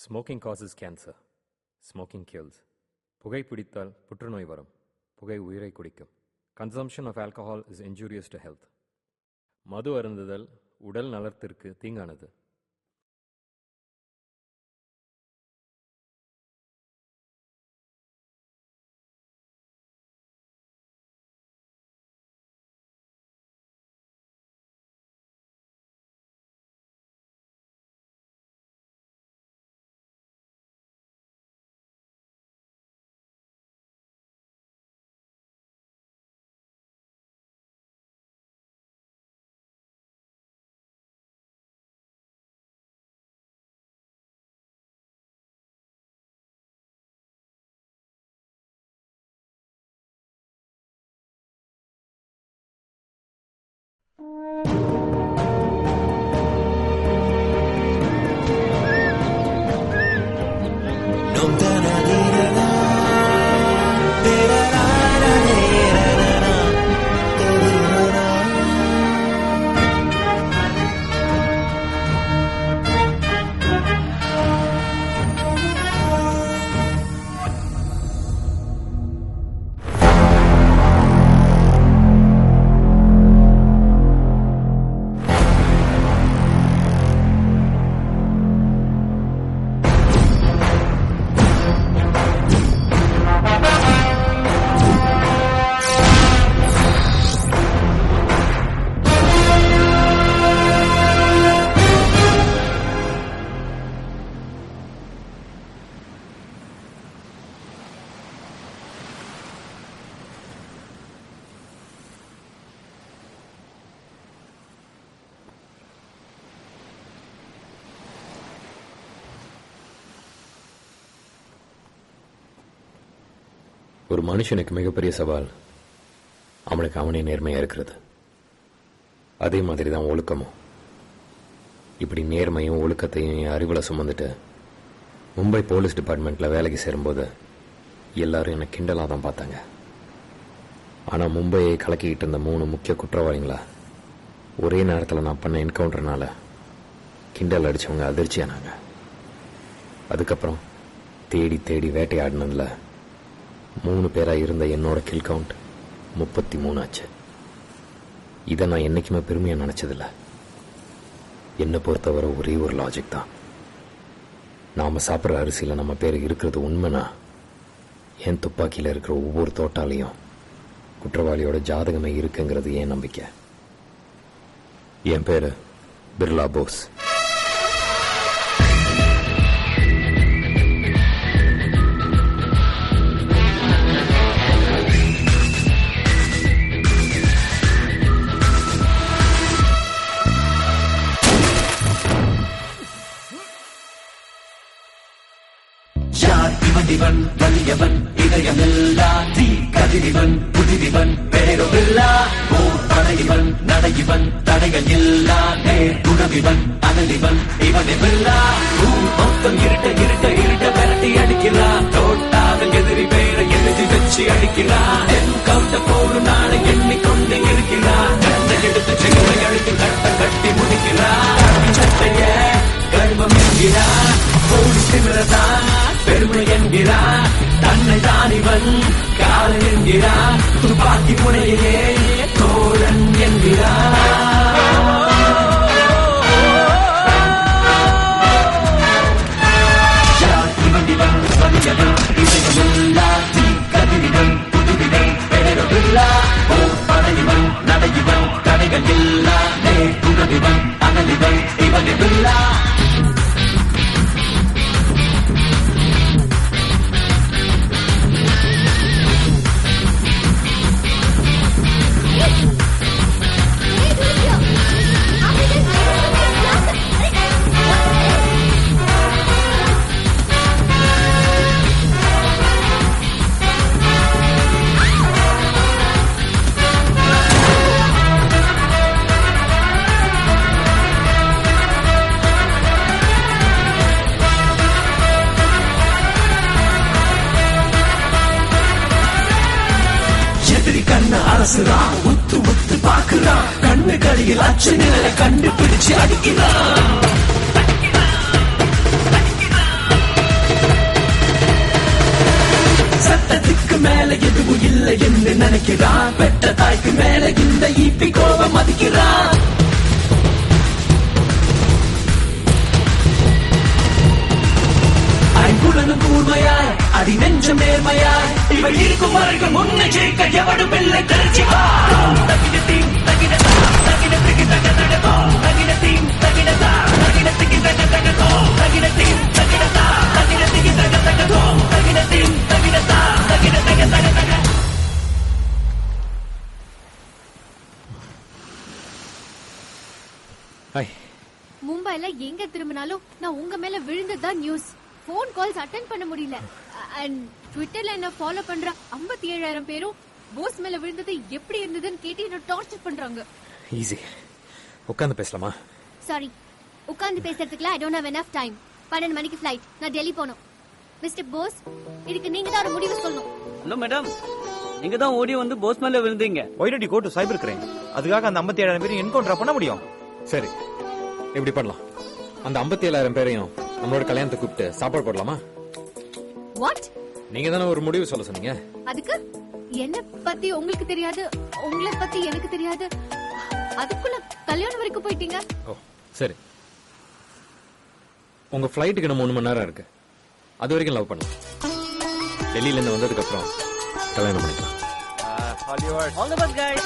Smoking causes cancer. Smoking kills. புகைப்பிடித்தால் புற்றுநோய் வரும். புகை உயிரை குடிக்கும். Consumption of alcohol is injurious to health. மது அருந்துதல் உடல் நலத்திற்கு தீங்கானது. ஒரு மனுஷனுக்கு மிகப்பெரிய சவால் அவனுக்கு அவனே நேர்மையா இருக்கிறது. அதே மாதிரி தான் ஒழுக்கமும். இப்படி நேர்மையும் ஒழுக்கத்தையும் என் அறிவுல சுமந்துட்டு மும்பை போலீஸ் டிபார்ட்மெண்ட்ல வேலைக்கு சேரும்போது எல்லாரும் என்னை கிண்டலா தான் பார்த்தாங்க. ஆனா மும்பையை கலக்கிக்கிட்டு இருந்த 3 முக்கிய குற்றவாளிகளா ஒரே நேரத்தில் நான் பண்ண என்கவுண்டர்னால கிண்டல் அடிச்சவங்க அதிர்ச்சியானாங்க. அதுக்கப்புறம் தேடி தேடி வேட்டையாடினதுல 3 பேரா இருந்த என்னோட கில் கவுண்ட் 33 ஆச்சு. இதை நான் என்னைக்குமே பெருமையா நினைச்சதில்ல. என்னை பொறுத்தவரை ஒரே ஒரு லாஜிக் தான். நாம சாப்பிட்ற அரிசியில நம்ம பேர் இருக்கிறது உண்மைனா என் துப்பாக்கியில இருக்கிற ஒவ்வொரு தோட்டாலையும் குற்றவாளியோட ஜாதகமே இருக்குங்கிறது என் நம்பிக்கை. என் பேரு பிர்லா போஸ். இவன் வலியவன் இதயமில்லா தீ கதிரிவன் புதிரிவன் பேரொவில்லா போர் படையிவன் நடையிவன் தடைகள் இல்லா நேர் குணவிவன் அனலிவன் இவனை வெல்லா ஊர் மொத்தம் இருட்ட இருட்ட இருட்ட விரட்டி அடிக்கிறான். தோட்டாவில் எதிரி பேரை எழுதி வச்சு அடிக்கிறான். என் கவுண்ட போடும் நாளை எண்ணிக்கொண்டு இருக்கிறான். கட்டை எடுத்து செங்கலை அழுத்து கட்டம் கட்டி முடிக்கிறான். சட்டைய கர்வம் என்கிறான். போலீஸ் திமிரதான் பெருமை என்கிறான். தன்னை தான் இவன் காலன் என்கிறான். துப்பாக்கி முனையே தோழன் என்கிறான். இவன் இவன் வலியவன் இதயமில்லா தீ கதிரிவன் புதுவிவன் பெயரவில்லா போர் படையிவன் நடையிவன் தடைகள் இல்லா நேர் குணவிவன் அனலிவன் இவனை வில்லா. அரசுதான் உத்து உத்து பாக்குறான். கண்ணு கடியில் அச்ச நிலை கண்டுபிடிச்சு அடிக்கிறான். சட்டத்துக்கு மேல எதுவும் இல்லை என்று நினைக்கிறான். பெற்ற தாய்க்கு மேல இந்த ஈப்பி கோபம் மதிக்கிறான். ஐம்புலனும் கூர்மையாய் அடி நெஞ்சம் நேர்மையாய் இவள் இருக்கும் வரைக்கும் முன்னை ஜெயிக்க எவடும் இல்லை தெரிஞ்சுவா. தகினத்தீம் தகினதா தகினத்துக்கு தகதகதோ தகினத்தீம் தகினதா தகினத்துக்கு தகதகதோ தகினத்தீம் தகினதா தகினத்துக்கு தகதகதோ தகினத்தீம் தகினதா தகினதக தகதக. ஹாய். மும்பைல எங்க திரும்பினாலும் நான் உங்க மேல விழுந்ததுதான் நியூஸ். போன் கால்ஸ் அட்டெண்ட் பண்ண முடியல. அண்ட் ட்விட்டர்ல என்ன ஃபாலோ பண்ற 57,000 பேரும் போஸ் மேல விழுந்தது எப்படி இருந்ததுன்னு கேட்டு என்ன டார்ச்சர் பண்றாங்க. ஈஸி. உட்காந்து பேசலாமா? சாரி, உட்கார்ந்து பேசுறதுக்குலாம் I don't have enough time. 12 மணிக்கு ஃளைட். நான் டெல்லி போகணும். மிஸ்டர் போஸ், இதுக்கு நீங்க தான் ஒரு முடிவு சொல்லணும். ஹலோ மேடம், நீங்க தான் ஓடி வந்து போஸ் மேல விழுந்தீங்க. Why did you go to cyber crime? அதுக்காக அந்த 57,000 பேரையும் என்கவுண்டர் பண்ண முடியும்? சரி, எப்படி பண்ணலாம்? அந்த 57,000 பேரையும் நம்மளோட கல்யாணத்தை கூப்பிட்டு சாப்பாடு போடலாமா? வாட்? நீங்க தானே ஒரு முடிவு சொல்ல சொன்னீங்க. அதுக்கு என்ன பத்தி உங்களுக்கு தெரியாது, உங்களை பத்தி எனக்கு தெரியாது. அதுக்குள்ள கல்யாணம் வரைக்கும் போயிட்டீங்க. ஓ சரி. உங்க ஃபிளைட்டுக்கு இன்னும் 3 மணி நேரம் இருக்கு. அது வரைக்கும் லவ் பண்ணலாம். டெல்லியில இருந்து வந்ததுக்கு அப்புறம் கல்யாணம் பண்ணிக்கலாம். All the best guys.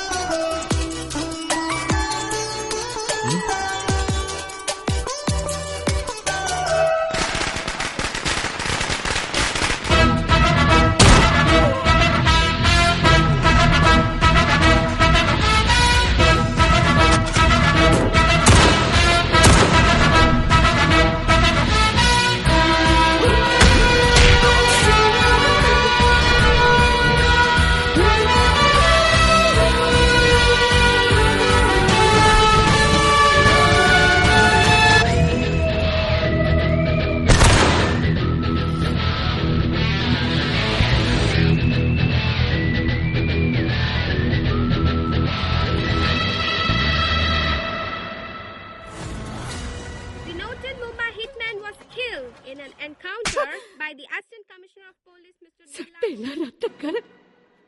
in an encounter by the Assistant Commissioner of Police, Mr. சட்டையெல்லாம் ரத்தக்கரை,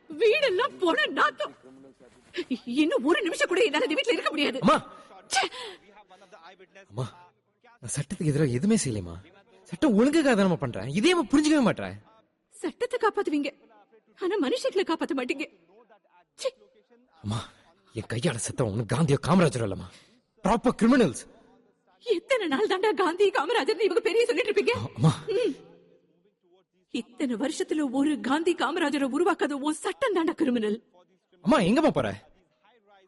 வீடெல்லாம் போன நாத்தம். இன்னும் ஒரு நிமிஷம் கூட என்னால இந்த வீட்டுல இருக்க முடியாது. அம்மா, அம்மா, நான் சட்டத்துக்கு எதிராக எதுவுமே செய்யலமா. சட்டம் ஒழுங்குக்காக தான் நம்ம பண்றேன். இதே புரிஞ்சுக்கவே மாட்டேன். சட்டத்தை காப்பாத்துவீங்க, ஆனா மனுஷங்களை காப்பாத்த மாட்டீங்க. அம்மா, என் கையால செத்தவன் ஒண்ணு காந்தியோ காமராஜர் இல்லம்மா, ப்ராப்பர் கிரிமினல்ஸ். எத்தனை நாள் தாண்டா காந்தி காமராஜர் இவங்க பெரிய சொல்லிட்டு இருப்பீங்க? இத்தனை வருஷத்துல ஒரு காந்தி காமராஜரை உருவாக்காத ஒரு சட்டம் தாண்டா கிரிமினல். அம்மா, எங்கம்மா போற?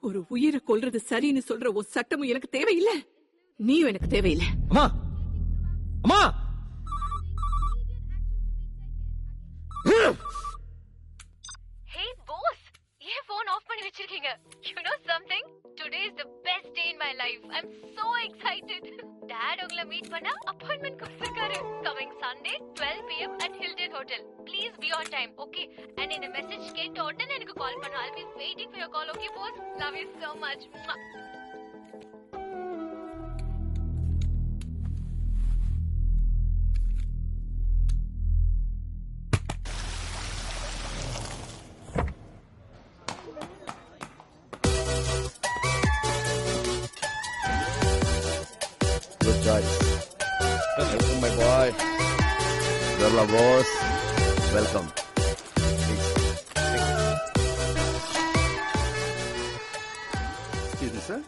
ஒரு உயிரை கொல்றது சரின்னு சொல்ற ஒரு சட்டமும் எனக்கு தேவையில்லை, நீயும் எனக்கு தேவையில்லை. அம்மா, அம்மா, Hey boss, ஏன் phone off பண்ணி வச்சிருக்கீங்க? You know something? Today is the best day in my life. I'm so excited. Dad உங்களை மீட் பண்ண appointment கொடுத்திருக்காரு. Coming Sunday 12 PM at Hilton Hotel. Please be on time, okay? And in a message கேட்ட உடனே எனக்கு கால் பண்ணு. I'll be waiting for your call, okay boss? Love you so much. Good choice. Welcome, my boy. Birla boss. Welcome. Excuse me, sir.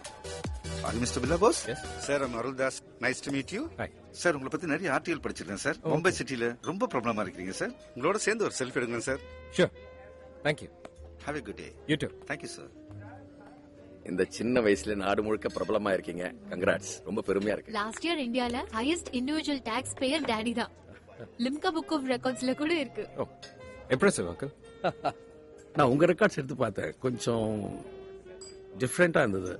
Are you Mr. Birla boss? Yes. Sir, I'm Arul Das. Nice to meet you. Hi. Sir, உங்களை பத்தி நிறைய article படிச்சிருக்கேன் sir. Mumbai சிட்டில ரொம்ப ப்ராப்ளமா இருக்கீங்க sir. உங்களோட சேர்ந்து ஒரு செல்ஃபி எடுங்க sir. Sure. Thank you. Have a good day. You too. Thank you, sir. இந்த சின்ன வயசுல நாடு முழுக்க பிரபலமா இருக்கீங்க. கங்க்ராட்ஸ். ரொம்ப பெருமையா இருக்கு. Last year இந்தியால highest individual tax payer daddy தான். லிம்கா புக் ஆஃப் ரெக்கார்ட்ஸ்ல கூட இருக்கு. Oh, impressive, uncle. நான் உங்க ரெக்கார்ட்ஸ் எடுத்து பார்த்தேன், கொஞ்சம் டிஃப்ரெண்டா இருந்தது.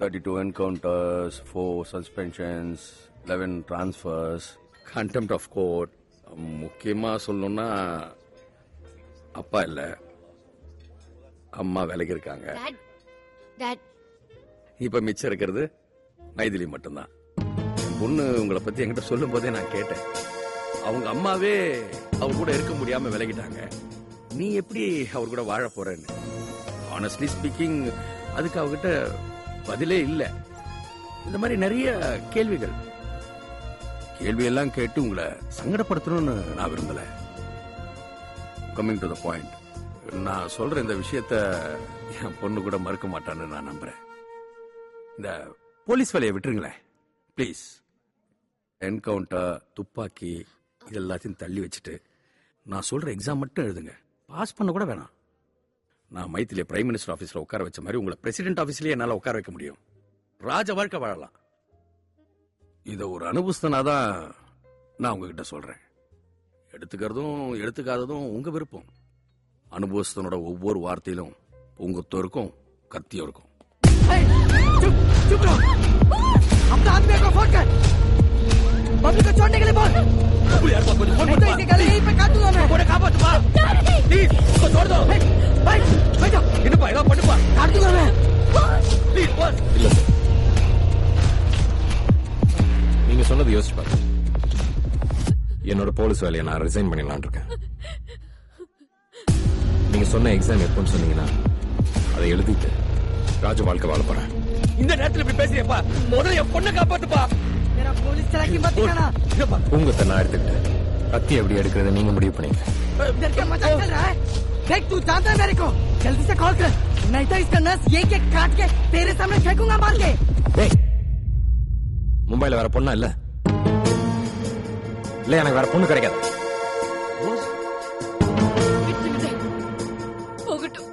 32 encounters, 4 suspensions, 11 transfers, contempt of court. முக்கியமா சொல்லணும்னா அப்பா இல்ல, அம்மா விலகி இருக்காங்க. Dad, இப்ப மிச்சம் இருக்கிறது மைதிலி மட்டும்தான். என் பொண்ணு உங்களை பத்தி என்கிட்ட சொல்லும் போதே நான் கேட்டேன். அவங்க அம்மாவே அவங்க கூட இருக்க முடியாம விலகிட்டாங்க. நீ எப்படி அவர் கூட வாழ போறன்னு. ஆனஸ்ட்லி ஸ்பீக்கிங், அதுக்கு அவகிட்ட பதிலே இல்ல. இந்த மாதிரி நிறைய கேள்வியெல்லாம் கேட்டு உங்களை சங்கடப்படுத்தணும்னு நான் விரும்பல. கம்மிங் டு த பாயிண்ட், நான் சொல்ற இந்த விஷயத்த என் பொண்ணு கூட மறுக்க மாட்டான்னு நான் நம்புறேன். இந்த போலீஸ் வேலையை விட்டுருங்களேன் பிளீஸ். என்கவுண்டர், துப்பாக்கி இது எல்லாத்தையும் தள்ளி வச்சுட்டு நான் சொல்ற எக்ஸாம் மட்டும் எழுதுங்க. பாஸ் பண்ண கூட வேணாம். நான் மைத்திலே பிரைம் மினிஸ்டர் ஆபீஸ்ல உட்கார வச்ச மாதிரி உங்களை பிரசிடென்ட் ஆபீஸ்லயே என்னால உட்கார வைக்க முடியும். ராஜ வாழ்க்கை வாழலாம். இத ஒரு அனுபவஸ்தனாதான் நான் உங்ககிட்ட சொல்றேன். எடுத்துக்கிறதும் எடுத்துக்காததும் உங்க விருப்பம். அனுபவஸ்தனோட ஒவ்வொரு வார்த்தையிலும் உங்கத்தோ இருக்கும், கத்தியும் இருக்கும். पब्लिक को छोड़ने के लिए बोल। यार कुछ फोन मत कर। गली यहीं पे काट दूंगा मैं। कोने कहां पर तुम? प्लीज उसको छोड़ दो। भाई बैठो। इन्हें पाएगा पड़ पा। काट दूंगा मैं। प्लीज बस। இல்ல சார், நீங்க சொன்னது யோசிச்சு பாருங்க. என்னோட போலீஸ் வேலையை நான் ரிசைன் பண்ணிடலான் இருக்கேன். நீங்க சொன்ன எக்ஸாம் எப்போன்னு சொன்னீங்கன்னா அதை எழுதிட்டு ராஜ வாழ்க்கை வாழ போறேன். இந்த நேரத்துல இப்படி பேசுறியப்பா, முதல்ல என் பொண்ணை காப்பாத்துப்பா. मेरा पुलिस चला की मत दिखाना। உங்கத்தை நான் எடுத்துக்கிட்டேன். கத்தி எப்படி எடுக்கிறத நீங்க முடிவு பண்ணீங்க. इधर क्या मजाक चल रहा है? देख तू जानता है मेरे को, जल्दी से कॉल कर, नहीं तो इसका नस ये के काट के तेरे सामने फेंकूंगा मार के। டேய், மும்பைல வேற பொண்ணா இல்ல? இல்ல எனக்கு வேற பொண்ணு கிடைக்காது. போகட்டும்.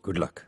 Good luck.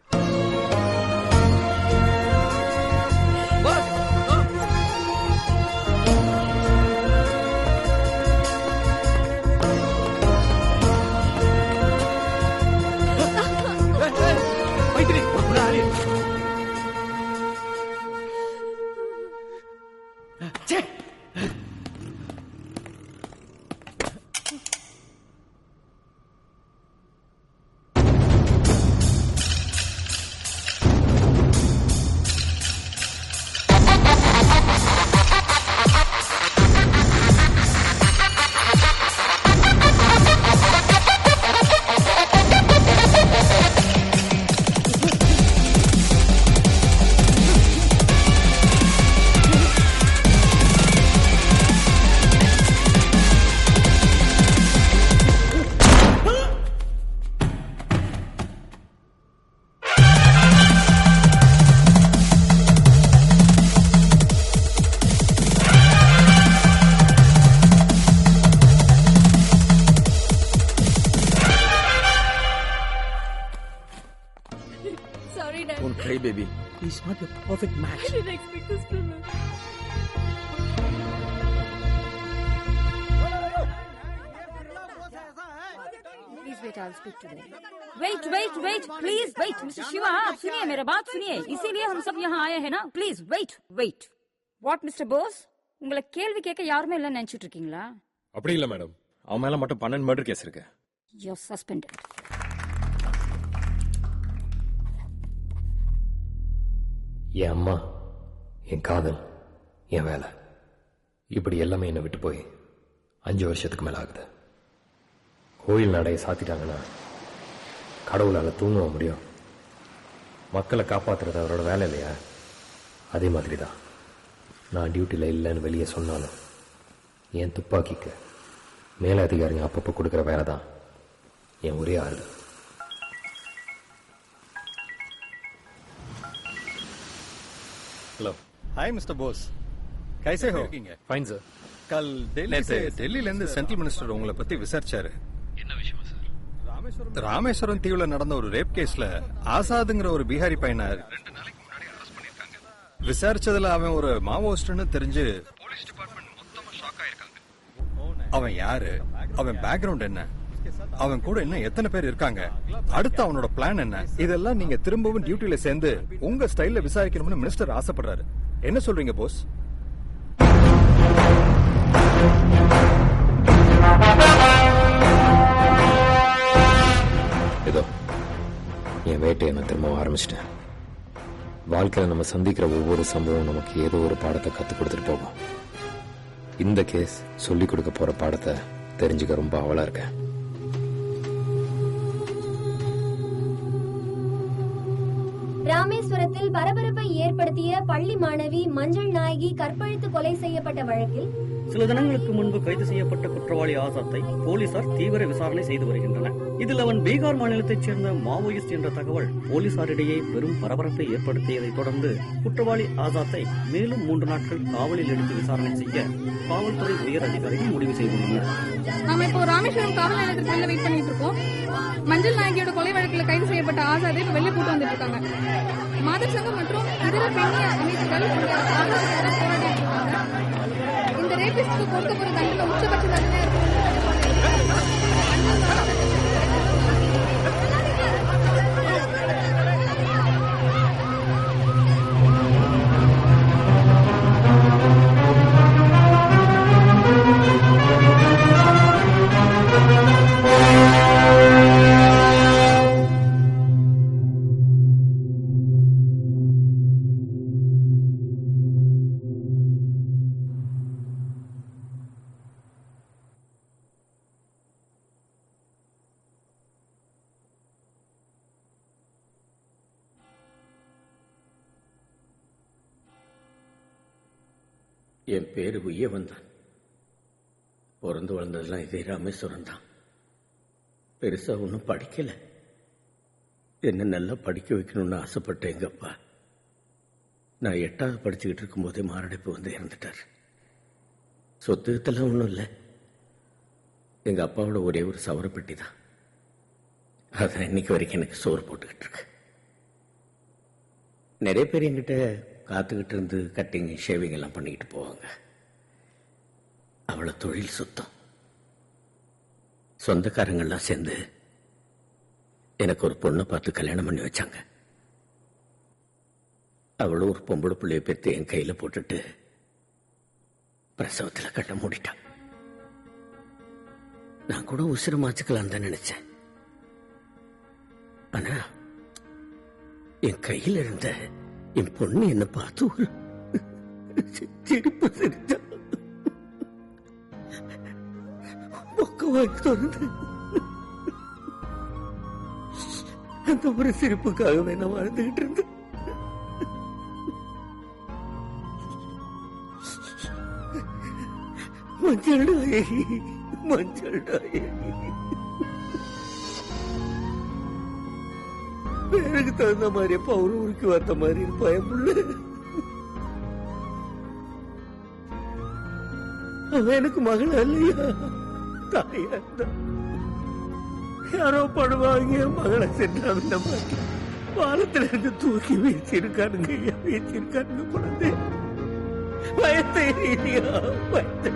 Sorry, Dad. Don't cry, baby. He's not your perfect match. I didn't expect this from him. Please wait, I'll speak to them. Wait, please wait, Mr. Shiva, आप सुनिए, मेरा बात सुनिए. इसीलिए हम सब यहाँ आए हैं ना. Please wait. What, Mr. Bose? உங்களை கேள்வி கேட்க யாருமே இல்லைன்னு நினைச்சிட்டு இருக்கீங்களா? அப்படி இல்ல மேடம், அவன் மேல மட்டும் 12 மர்டர் கேஸ் இருக்கு. You're suspended. என் அம்மா, என் காதல், என் வேலை, இப்படி எல்லாமே என்னை விட்டு போய் 5 வருஷத்துக்கு மேல ஆகுது. கோயில் நடையை சாத்திட்டாங்கன்னா கடவுளால தூங்க முடியும். மக்களை காப்பாத்துறது அவரோட வேலை இல்லையா? அதே மாதிரி தான் நான் டியூட்டியில் இல்லைன்னு வெளியே சொன்னாலும் என் துப்பாக்கிக்கு மேலதிகாரிங்க அப்பப்போ கொடுக்குற வேலை தான் என் ஒரே ஆறு. हेलो, हाय मिस्टर बोस, कैसे हो? Fine sir. कल दिल्ली இருந்து சென்ட்ரல் மினிஸ்டர் உங்களை பத்தி விசாரிச்சாரு. என்ன விஷயம் சார்? ராமேஸ்வரம் தீவுல நடந்த ஒரு ரேப் கேஸ்ல ஆசாதுங்கிற ஒரு பீகாரி பையனை 2 நாளைக்கு முன்னாடி அரெஸ்ட் பண்ணிருக்காங்க. விசாரிச்சதுல அவன் ஒரு மாவோயிஸ்ட்னு தெரிஞ்சு போலீஸ் டிபார்ட்மெண்ட் மொத்தமா ஷாக் ஆயிருக்காங்க. அவன் யாரு, அவன் பேக்ரவுண்ட் என்ன, அவன் கூட இன்னும் எத்தனை பேர் இருக்காங்க, அடுத்து அவனோட பிளான் என்ன, இதெல்லாம் நீங்க திரும்பவும் டியூட்டில சேர்ந்து உங்க ஸ்டைல்ல விசாரிக்கணும்னு மினிஸ்டர் ஆசைப்படுறாரு. என்ன சொல்றீங்க போஸ்? இதோ என் வேட்டையை நான் திரும்ப ஆரம்பிச்சிட்டேன். வாழ்க்கையில நம்ம சந்திக்கிற ஒவ்வொரு சம்பவம் நமக்கு ஏதோ ஒரு பாடத்தை கத்துக் கொடுத்துட்டு போகும். இந்த கேஸ் சொல்லிக் கொடுக்க போற பாடத்தை தெரிஞ்சுக்க ரொம்ப ஆவலா இருக்கேன். ராமேஸ்வரத்தில் பரபரப்பை ஏற்படுத்திய பள்ளி மாணவி மஞ்சள் நாயகி கற்பழித்து கொலை செய்யப்பட்ட வழக்கில் சில தினங்களுக்கு முன்பு கைது செய்யப்பட்ட குற்றவாளி ஆசாத்தை போலீசார் தீவிர விசாரணை செய்து வருகின்றனர். இதில் அவன் பீகார் மாநிலத்தைச் சேர்ந்த மாவோயிஸ்ட் என்ற தகவல் போலீசாரிடையே பெரும் பரபரப்பை ஏற்படுத்தியதைத் தொடர்ந்து குற்றவாளி ஆசாத்தை மேலும் 3 நாட்கள் காவலில் எடுத்து விசாரணை செய்ய காவல்துறை உயர் அதிகாரிகள் முடிவு செய்துள்ளனர். நாம இப்போ ராமேஸ்வரம் காவல் நிலையத்துக்கு வெளில வெயிட் பண்ணிட்டு இருக்கோம். மஞ்சள் நாயகியோட கொலை வழக்கில் கைது செய்யப்பட்ட ஆசாதை இப்ப வெளில கூட்டு வந்துட்டு இருக்காங்க. மாதர் சங்கம் மற்றும் இதர பெண்ணிய அமைப்புகள் போராடிட்டு இருக்காங்க. இந்த ரேபிஸ்டுக்கு கொடுக்க போற தண்டனை உச்சபட்ச தண்டனை என் பேரு உய்யவன் தான். பிறந்து வளர்ந்ததெல்லாம் இதே ராமேஸ்வரம் தான். பெருசா ஒன்றும் படிக்கல. என்ன நல்லா படிக்க வைக்கணும்னு ஆசைப்பட்டேன் எங்க அப்பா. நான் 8வது படிச்சுக்கிட்டு இருக்கும்போதே மாரடைப்பு வந்து இறந்துட்டார். சொத்துக்கெல்லாம் ஒன்றும் இல்லை. எங்க அப்பாவோட ஒரே ஒரு சவரப்பெட்டி தான். அதான் இன்னைக்கு வரைக்கும் எனக்கு சோறு போட்டுக்கிட்டு இருக்கு. நிறைய பேர் என்கிட்ட காத்துக்கிட்டு இருந்து கட்டிங் ஷேவிங் எல்லாம் பண்ணிக்கிட்டு போவாங்க. அவளை தொழில் சுத்தம். சொந்தக்காரங்கள்லாம் சேர்ந்து எனக்கு ஒரு பொண்ணை பார்த்து கல்யாணம் பண்ணி வச்சாங்க. அவளும் ஒரு பொம்பளை பிள்ளைய பெற்று என் கையில போட்டுட்டு பிரசவத்தில் கட்ட மூடிட்டான். நான் கூட உசிறு மாச்சுக்கலாம் தான் நினைச்சேன். ஆனா என் கையில் இருந்த என் பொண்ணு என்ன பார்த்து ஒரு சிரிப்பு சிரிச்சா. பக்கவாய் தொடர்ந்து அந்த ஒரு சிரிப்புக்காகவே நான் வாழ்ந்துகிட்டு இருந்தேன். மஞ்சள் நாயகி, மஞ்சள் நாயகி. பேருக்கு தகுந்த மாதிரி பவுரு உருக்கி வந்த மாதிரி பயமுள்ள அவன் எனக்கு மகள் இல்லையா, தாயா தான். யாரோ படுவாங்க மகளை சென்றாங்க மாதிரி பாலத்துல இருந்து தூக்கி வீசிருக்கானுங்க. வீசிருக்கானுங்க குழந்தை. பயத்தை இல்லையா, பயத்தை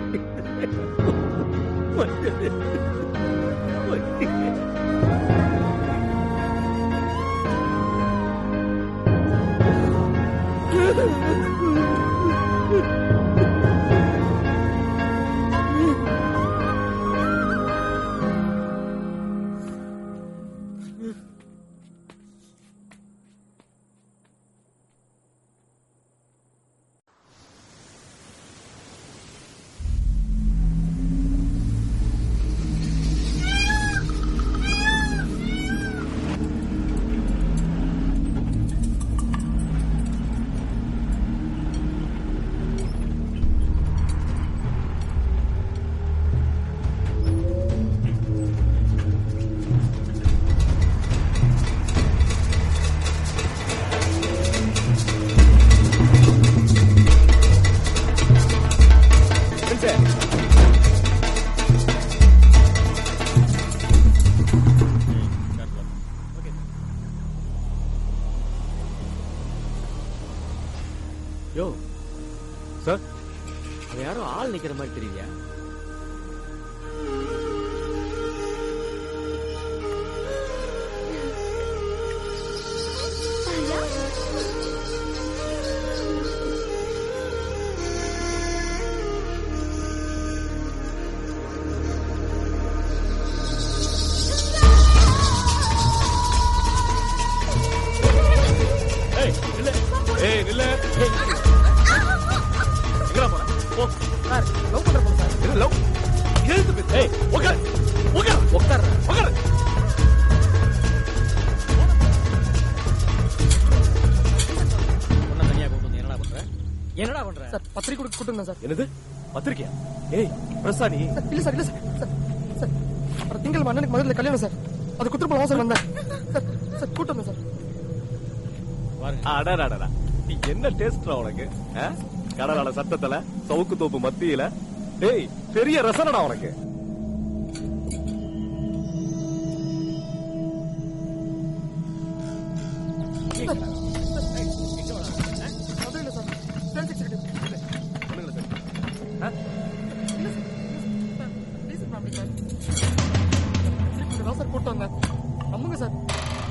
யோ சார், யாரோ ஆள் நிக்கிற மாதிரி தெரியலையா? சார் லவ் பண்ற பொண்ணு சார். பத்திரிக்கை கொடுக்க கூட்டு வந்தேன் சார். என்னது பத்திரிக்கையா? ஏய் பிரசா நீ? இல்ல சார், இல்ல சார். சார் அப்புறம் திங்கள் அண்ணனுக்கு மதுரையில் கல்யாணம் சார். அது குத்துப்பலாம் சார் வந்தேன் சார். சார் கூட்டு வந்தேன் சார். அடடா நீ என்ன டேஸ்ட்ரா உனக்கு? கடலால சத்தத்துல சவுக்கு தோப்பு மத்தியில டேய் பெரிய ரசனடா உனக்கு.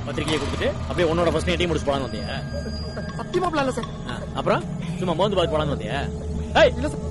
பத்திரிகையை கொடுத்துட்டு அப்படியே உன்னோட ஃபர்ஸ்ட் டீம் முடிச்சு போலான்னு வந்தியா? சத்தியமா பிளான் இல்ல சார். அப்புறம் சும்மா மோந்து பார்த்து போலான்னு வந்தியா? இல்ல சார்.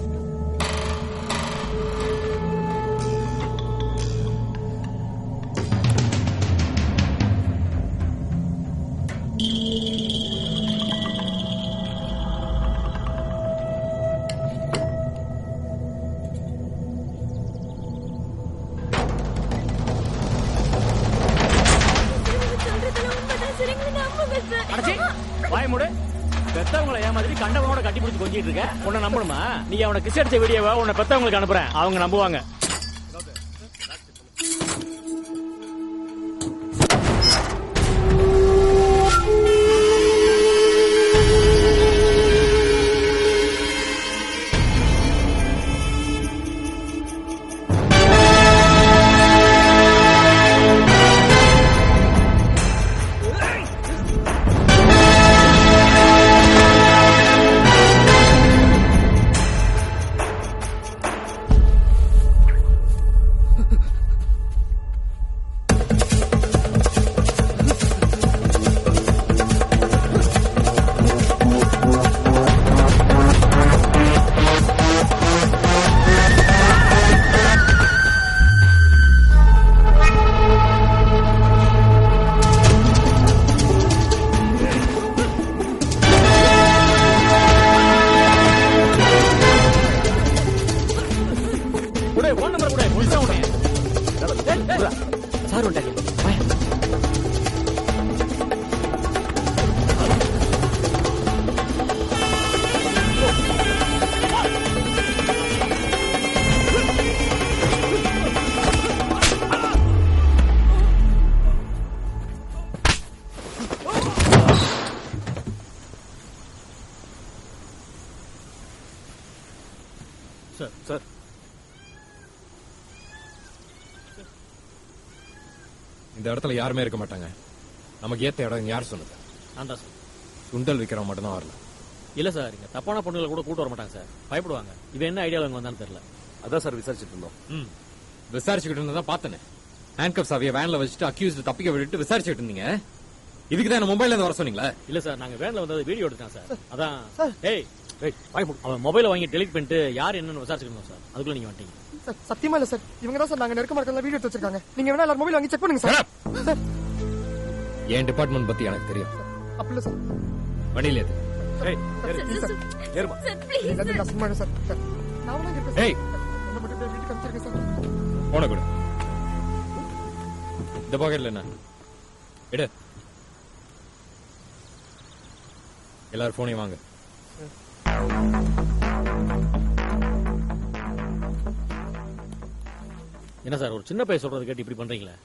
பெத்தவங்களை ஏமாதிரி கண்டவனோட கட்டி பிடிச்சு கொஞ்சிட்டு இருக்க. உன்னை நம்பணுமா? நீ அவனை கிஸ் அடிச்ச வீடியோவை உன்னை பெத்தவங்களுக்கு அனுப்புறேன், அவங்க நம்புவாங்க. சார் இந்த இடத்துல யாருமே இருக்க மாட்டாங்க. நமக்கு ஏத்த இடம் யார் சொன்னது? நான் தான் சார். சுண்டல் விக்கிறவன் மட்டும் தான் வரல. இல்ல சார், இங்க தப்பான பொண்ணுகளை கூட கூட்டு வர மாட்டாங்க சார், பயப்படுவாங்க. இவன் என்ன ஐடியாவில் அங்க வந்தான்னு தெரியல. அதான் சார் விசாரிச்சுட்டு இருந்தோம். விசாரிச்சுக்கிட்டு இருந்தா பார்த்தனே. ஹேண்ட்கப்ஸ் அவைய வேன்ல வச்சுட்டு அக்யூஸ்ட் தப்பிக்க விட்டுட்டு விசாரிச்சுட்டு இருந்தீங்க. இதுக்கு தான் மொபைல்ல இருந்து வர சொன்னீங்களா? இல்ல சார், நாங்க வேன்ல வந்து வீடியோ எடுத்தோம் சார். அதான் ஏய் அவன் மொபைல வாங்கி டெலிட் பண்ணிட்டு யார் என்னன்னு விசாரிச்சுக்கணும் சார். அதுக்குள்ள நீங்க வந்துட்டீங்க. சத்தியமா இல்ல சார், இவங்க தான் சார் நாங்க நெருக்கமா இருக்க வீடியோ எடுத்து வச்சிருக்காங்க. நீங்க வேணா எல்லாரும் மொபைல் வாங்கி செக் பண்ணுங்க சார். என் டிபார்ட்மெண்ட் பத்தி எனக்கு தெரியும். அப்படி இல்ல சார். வண்டியில ஏத்து. ஏய் ஏறுமா. நீங்க கஷ்டமா சார். நான் வேணா இருக்கேன். ஏய் நம்ம மட்டும் வீட்டுக்கு அனுப்பிச்சிருங்க சார். போன கூட இந்த பாக்கெட்ல என்ன எடு. எல்லாரும் போனையும் வாங்க. என்ன சார், ஒரு சின்ன பையன் சொல்றது கேட்டு இப்படி பண்றீங்களா?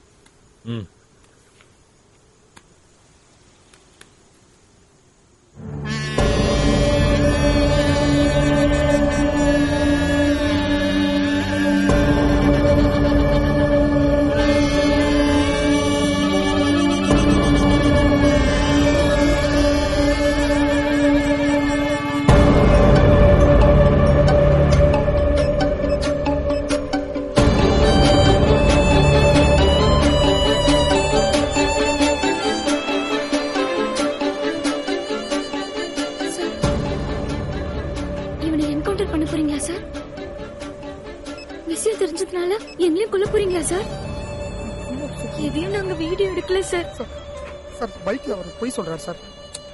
தெரிஞ்சதுனால என்னையும் கொல்ல போறீங்களா சார்? எதையும் நாங்க வீடியோ எடுக்கல சார். சார் பைக்ல அவர் போய் சொல்றாரு சார்.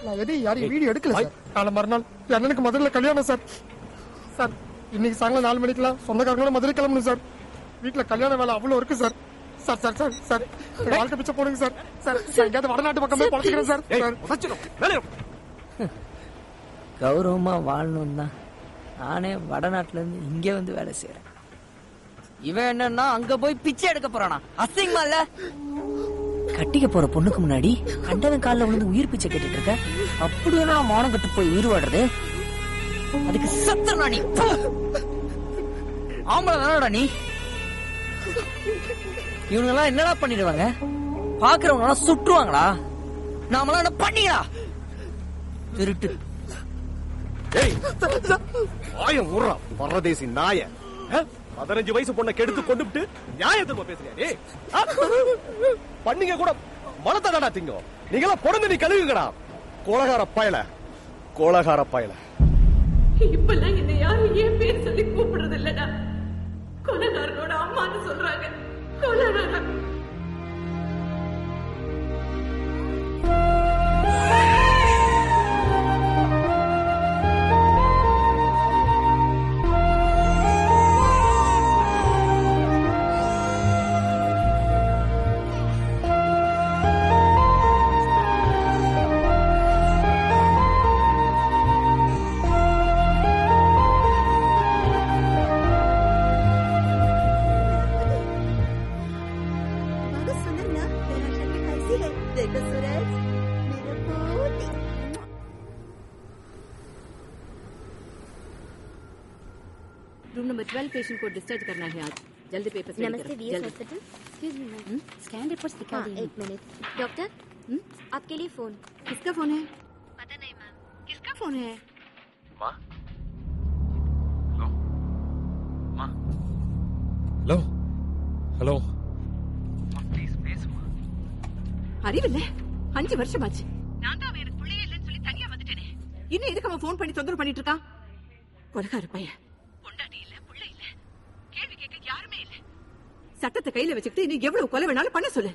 நான் எதையும் யாரையும் வீடியோ எடுக்கல சார். நாளை மறுநாள் அண்ணனுக்கு மதுரையில கல்யாணம் சார். சார் இன்னைக்கு சாயங்காலம் 4 மணிக்கெல்லாம் சொந்தக்காரங்களோட மதுரை கிளம்பணும் சார். வீட்டுல கல்யாண வேலை அவ்வளவு இருக்கு sir. Sir sir sir sir வாழ்க்கை பிச்சை போடுங்க சார். சார் எங்கேயாவது வடநாட்டு பக்கமே பழச்சிக்கிறேன் சார். கௌரவமா வாழணும் தான் நானே வடநாட்டுல இருந்து இங்க வந்து வேலை செய்யறேன். இவன் என்னன்னா அங்க போய் பிச்சை எடுக்க போறானா? அசிங்கமா இல்ல? கட்டிக்க போற பொண்ணுக்கு முன்னாடி கண்டவன் காலில் விழுந்து உயிர் பிச்சை கேட்டுட்டு இருக்க. அப்படி என்ன மானம் கட்டு போய் உயிர் வாடுறது? அதுக்கு சத்தனா நீ? ஆம்பளை தானடா நீ? இவனுங்கெல்லாம் என்னடா பண்ணிடுவாங்க? பாக்குறவங்க சுட்டுருவாங்களா? நாமெல்லாம் என்ன பண்ணிடா திருட்டு. ஆயம் ஊர்றா பரதேசி நாய. 15 வயசு பொண்ணை கெடுத்து கொண்டுட்டு நியாயத்தை பேசுறியா? பண்ணிங்க கூட மனத்தை கடா திங்க. நீங்களாம் பொண்ணு நீ கழுவுங்கடா. கோலகார பயல, கோலகார பயல. இப்பெல்லாம் என்ன யாரும் ஏன் பேர் சொல்லி கூப்பிடுறது இல்லடா. கொலகாரனோட அம்மான்னு சொல்றாங்க. கொலகாரன் रूम नंबर 12 पेशेंट को डिस्चार्ज करना है आज. जल्दी पेपर से नमस्ते VS hospital. Excuse me ma'am, scan reports दिखा दीजिए. एक मिनट. डॉक्टर, आपके लिए फोन. किसका फोन है? पता नहीं मैम. किसका फोन है? माँ. हेलो. माँ. हेलो. हेलो. ப்ளீஸ் பேசுமா. அறிவில்ல 5 வருஷமாச்சு. நான் தான் எனக்கு புள்ளையே இல்லைன்னு சொல்லி தனியா வந்துட்டேனே. இன்னும் எதுக்கு அவன் ஃபோன் பண்ணி தொந்தரவு பண்ணிட்டு இருக்கான்? கொலகார பையன். பொண்டாட்டி இல்ல, புள்ள இல்ல, கேள்வி கேட்க யாருமே இல்ல. சட்டத்தை கையில வச்சுக்கிட்டு இன்னும் எவ்வளவு கொலை வேணாலும் பண்ண சொல்லு.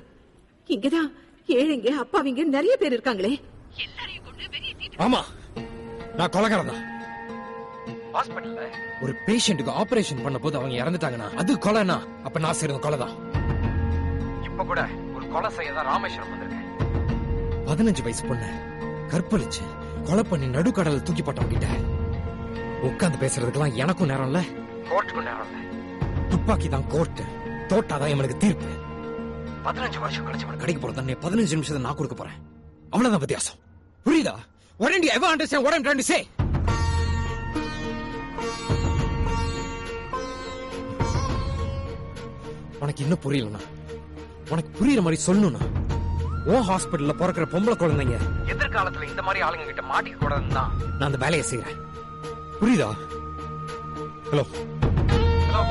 இங்கதான் ஏழைங்க அப்பாவிங்க நிறைய பேர் இருக்காங்களே. எல்லாரையும் கொண்டு வெளியே தீட்டு. ஆமா, நான் கொலைகாரன் தான். ஹாஸ்பிடல்ல ஒரு பேஷண்ட்டுக்கு ஆபரேஷன் பண்ண போது அவங்க இறந்துட்டாங்கன்னா அது கொலைனா அப்ப நான் செய்யறது கொலைதான். இப்ப கூட ஒரு கொலை செய்யதான் ராமேஸ்வரம் வந்திருக்கேன். 15 வயசு பொண்ணு கற்பழிச்சு கொலை பண்ணி நடுக்கடல தூக்கி போட்டவங்க கிட்ட உட்காந்து பேசுறதுக்கெல்லாம் எனக்கும் நேரம் இல்ல, கோர்ட்டுக்கும் நேரம் இல்ல. துப்பாக்கி தான் கோர்ட்டு, தோட்டாதான் இவனுக்கு தீர்ப்பு. 15 வருஷம் கழிச்சு இவன் கடைக்கு போற தண்ணி 15 நிமிஷத்தை நான் கொடுக்க போறேன். அவ்வளவுதான் வித்தியாசம். புரியுதா? Why don't you ever understand what I'm trying to say? உனக்கு இன்னும் புரியலனா உனக்கு புரியுற மாதிரி சொல்லணும்னா உன் ஹாஸ்பிட்டல்ல பிறக்கிற பொம்பளை குழந்தைங்க எதிர்காலத்துல இந்த மாதிரி ஆளுங்க கிட்ட மாட்டிக்க கூடாதுன்னு தான் நான் அந்த வேலையை செய்யறேன். புரியுதா? Hello hello.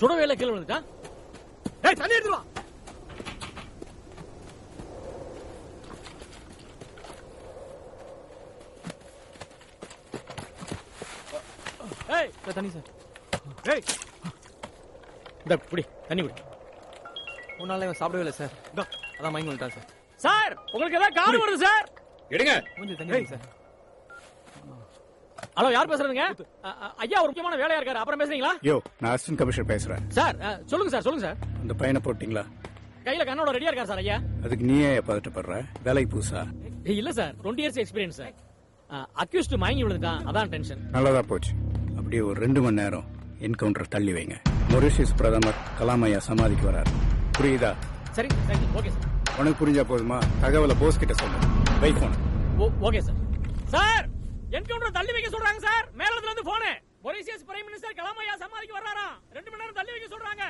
சுடவே இல்ல, கீழே விழுந்துட்டான். டேய் தண்ணி எடுத்து வா. ஏய் தண்ணி சார். ஏய் இந்த குடி, தண்ணி குடி. ஒரு நாள் இவன் சாப்பிடவே இல்லை சார். அதான் மயங்கி வந்துட்டான் சார். சார் உங்களுக்கு ஏதாவது கால் வருது சார். எடுங்க. கொஞ்சம் தண்ணி சார். ஹலோ, யார் பேசுறதுங்க? ஐயா ஒரு முக்கியமான வேலையா இருக்காரு, அப்புறம் பேசுறீங்களா? யோ, நான் அசிஸ்டன்ட் கமிஷனர் பேசுறேன். சார் சொல்லுங்க சார், சொல்லுங்க சார். அந்த பையனை போட்டீங்களா? கையில கண்ணோட ரெடியா இருக்காரு சார் ஐயா. அதுக்கு நீயே பதட்டப்படுற? வேலைக்கு புதுசா? இல்ல sir, 20 years experience sir. Accused மயங்கி விழுந்துட்டான், அதான் டென்ஷன். நல்லதா போச்சு. அப்படியே ஒரு 2 மணி நேரம் என்கவுண்டர் தள்ளி வைங்க. மொரிஷியஸ் பிரதமர் கலாம் ஐயா சமாதிக்கு வராரு. புரியுதா? சரி சரி, ஓகே சார். உனக்கு புரிஞ்சா போதுமா? தகவலை போஸ் கிட்ட சொல்லு. வை phone. Okay sir. Sir encounter தள்ளி வைக்க சொல்றாங்க சார். மேலத்துல இருந்து phone. Mauritius prime minister Kalam ஐயா சமாதிக்கு வர்றாராம். 2 மணி நேரம் தள்ளி வைக்க சொல்றாங்க.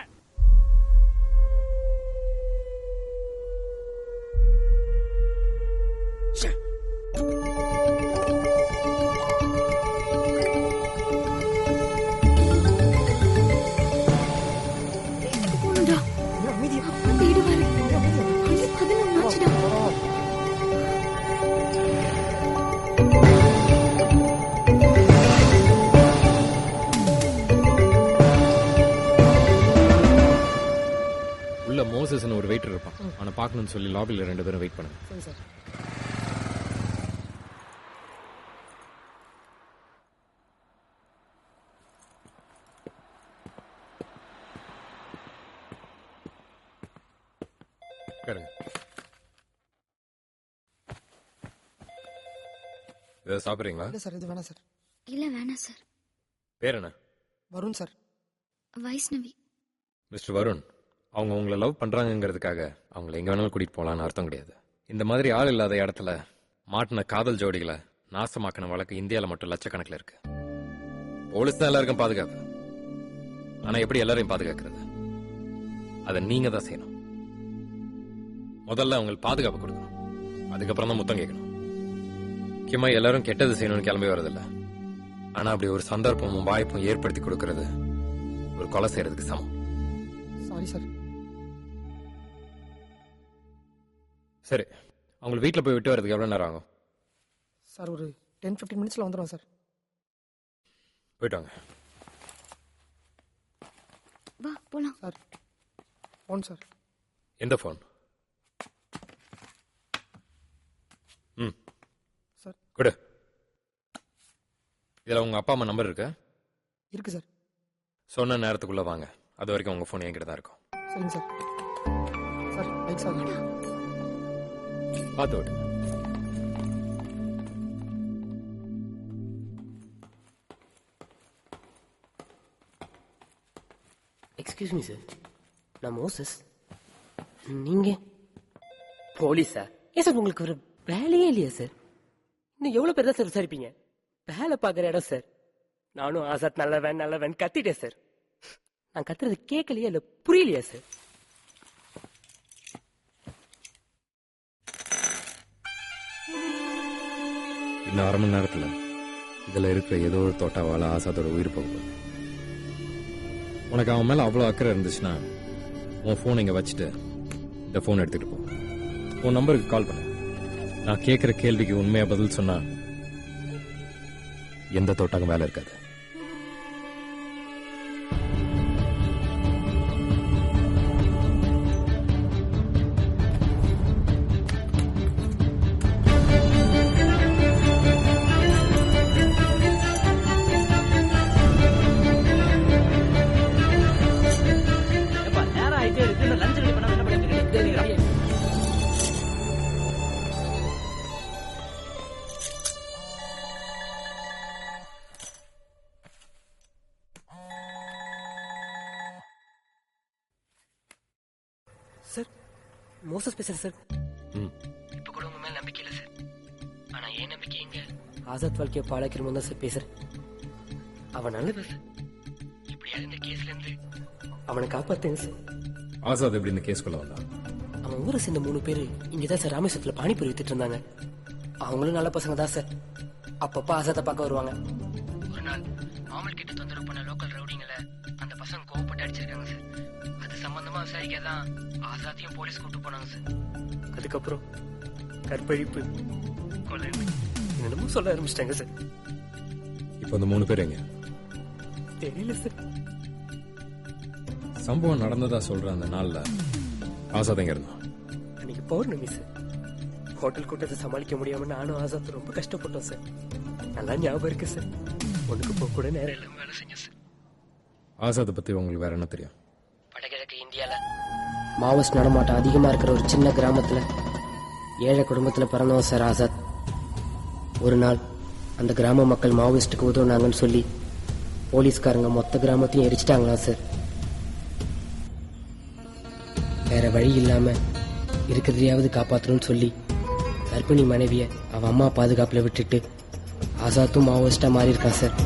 உள்ள மோசஸ்னு ஒரு வெயிட்டர் இருப்பான். அவனை பார்க்கணும்னு சொல்லி லாபியில் 2 பேரும் வெயிட் பண்ணுங்க. சரி சார். இதை சாப்பிட்றீங்களா? இல்ல சார், இது வேணாம் சார். இல்ல வேணாம் சார். பேர் என்ன? வருண் சார். வைஷ்ணவி. மிஸ்டர் வருண், அவங்க உங்களை லவ் பண்றாங்கிறதுக்காக அவங்களை எங்க வேணாலும் கூட்டிட்டு போலான்னு அர்த்தம் கிடையாது. இந்த மாதிரி ஆள் இல்லாத இடத்துல மாட்டின காதல் ஜோடிகளை நாசமாக்கின வழக்கு இந்தியாவில் மட்டும் லட்சக்கணக்கில் இருக்கு. போலீஸ் தான் எல்லாருக்கும் பாதுகாப்பு. ஆனா எப்படி எல்லாரையும் பாதுகாக்கிறது? அதை நீங்க தான் செய்யணும். முதல்ல அவங்களுக்கு பாதுகாப்பு கொடுக்கணும், அதுக்கப்புறம் தான் முத்தம் கேட்கணும். முக்கியமா எல்லாரும் கெட்டது செய்யணும்னு கிளம்பி வரதில்ல. ஆனா அப்படி ஒரு சந்தர்ப்பமும் வாய்ப்பும் ஏற்படுத்தி கொடுக்கறது ஒரு கொலை செய்யறதுக்கு சமம். Sorry sir. சரி, அவங்க வீட்டில் போய் விட்டு வரதுக்கு எவ்வளோ நேரம் ஆகும்? சார் ஒரு 10-15 மினிட்ஸ்ல வந்துடும் சார். போயிட்டு வாங்க. வா போலாம். Sir phone sir. எந்த ஃபோன்? சார் கொடு. இதில் உங்க அப்பா அம்மா நம்பர் இருக்கு? இருக்கு சார். சொன்ன நேரத்துக்குள்ள வாங்க. அது வரைக்கும் உங்க ஃபோன் என்கிட்ட தான் இருக்கும். சரிங்க சார். Sir right sir. பார்த்து விட்டு. எக்ஸ்கியூஸ் மீ சார், நான் மோசஸ். நீங்க போலீஸா? ஏன் சார் உங்களுக்கு ஒரு வேலையே இல்லையா சார்? இன்னும் எவ்வளவு பேர் தான் சார் விசாரிப்பீங்க? வேலை பார்க்குற இடம் சார். நானும் ஆசாத் நல்லவன் நல்லவன் கத்திட்டேன் சார். நான் கத்துறது கேட்கலையா இல்ல புரியலையா சார்? இன்னும் 1/2 மணி நேரத்தில் இதில் இருக்கிற ஏதோ ஒரு தோட்டாவால் ஆசாத்தோட உயிர் போகும். உனக்கு அவன் மேலே அவ்வளோ அக்கறை இருந்துச்சுன்னா உன் ஃபோன் இங்கே வச்சுட்டு இந்த ஃபோன் எடுத்துகிட்டு போ. உன் நம்பருக்கு கால் பண்ணு. நான் கேட்குற கேள்விக்கு உண்மையாக பதில் சொன்னா எந்த தோட்டாக்கும் வேலை இருக்காது. சார் மோசஸ் பேசுறேன் சார். இப்ப கூட உங்க மேல நம்பிக்கை இல்ல சார். ஆனா ஏன் நம்பிக்கை எங்க? ஆசாத் வாழ்க்கையை பாழாக்கிறோம் தான் சார் பேசுறேன். அவன் நல்லவன் சார். எப்படியாவது இந்த கேஸ்ல இருந்து அவனை காப்பாத்துங்க சார். ஆசாத் எப்படி இந்த கேஸ்குள்ள வந்தான்? அவன் ஊரை சேர்ந்த 3 பேரு இங்கதான் சார் ராமேஸ்வரத்துல பானிபூரி வித்துட்டு இருந்தாங்க. அவங்களும் நல்ல பசங்க தான் சார். அப்பப்ப ஆசாத்தை பார்க்க வருவாங்க. ஒரு நாள் நாமல் கிட்ட தொந்தரவு பண்ண லோக்கல் ரவுடிங்களை அந்த பசங்க கோவப்பட்டு அடிச்சிருக்காங்க சார். அது சம்பந்தமா விசாரிக்கதான் ஆசாத்தையும் போலீஸ் கூட்டு போனாங்க சார். அதுக்கப்புறம் கற்பழிப்பு, கொலை என்னமோ சொல்ல ஆரம்பிச்சிட்டாங்க சார். இப்போ அந்த 3 பேர் எங்க? தெரியல சார். சம்பவம் நடந்ததா சொல்ற அந்த நாள்ல ஆசாத் எங்க இருந்தா? அன்னைக்கு பௌர்ணமி சார். ஹோட்டல் கூட்டத்தை சமாளிக்க முடியாம நானும் ஆசாத் ரொம்ப கஷ்டப்பட்டோம் சார். நல்லா ஞாபகம் இருக்கு சார். ஒண்ணுக்கு போக கூட நேரம் இல்லாம வேலை செஞ்சோம் சார். ஆசாத்தை பத்தி உங்களுக்கு வேற என்ன தெரியும்? வடகிழக்கு இந்தியால மாவோஸ்ட் நடமாட்டம் அதிகமா இருக்கிற ஒரு சின்ன கிராமத்துல ஏழை குடும்பத்துல பிறந்தவன் சார் ஆசாத். ஒரு நாள் அந்த கிராம மக்கள் மாவோயிஸ்டுக்கு உதவுனாங்கன்னு சொல்லி போலீஸ்காரங்க மொத்த கிராமத்தையும் எரிச்சிட்டாங்களா சார். வேற வழி இல்லாம இருக்கிறதையாவது காப்பாற்றணும்னு சொல்லி கர்ப்பிணி மனைவிய அவ அம்மா பாதுகாப்புல விட்டுட்டு ஆசாத்தும் மாவோயிஸ்டா மாறி இருக்கான் சார்.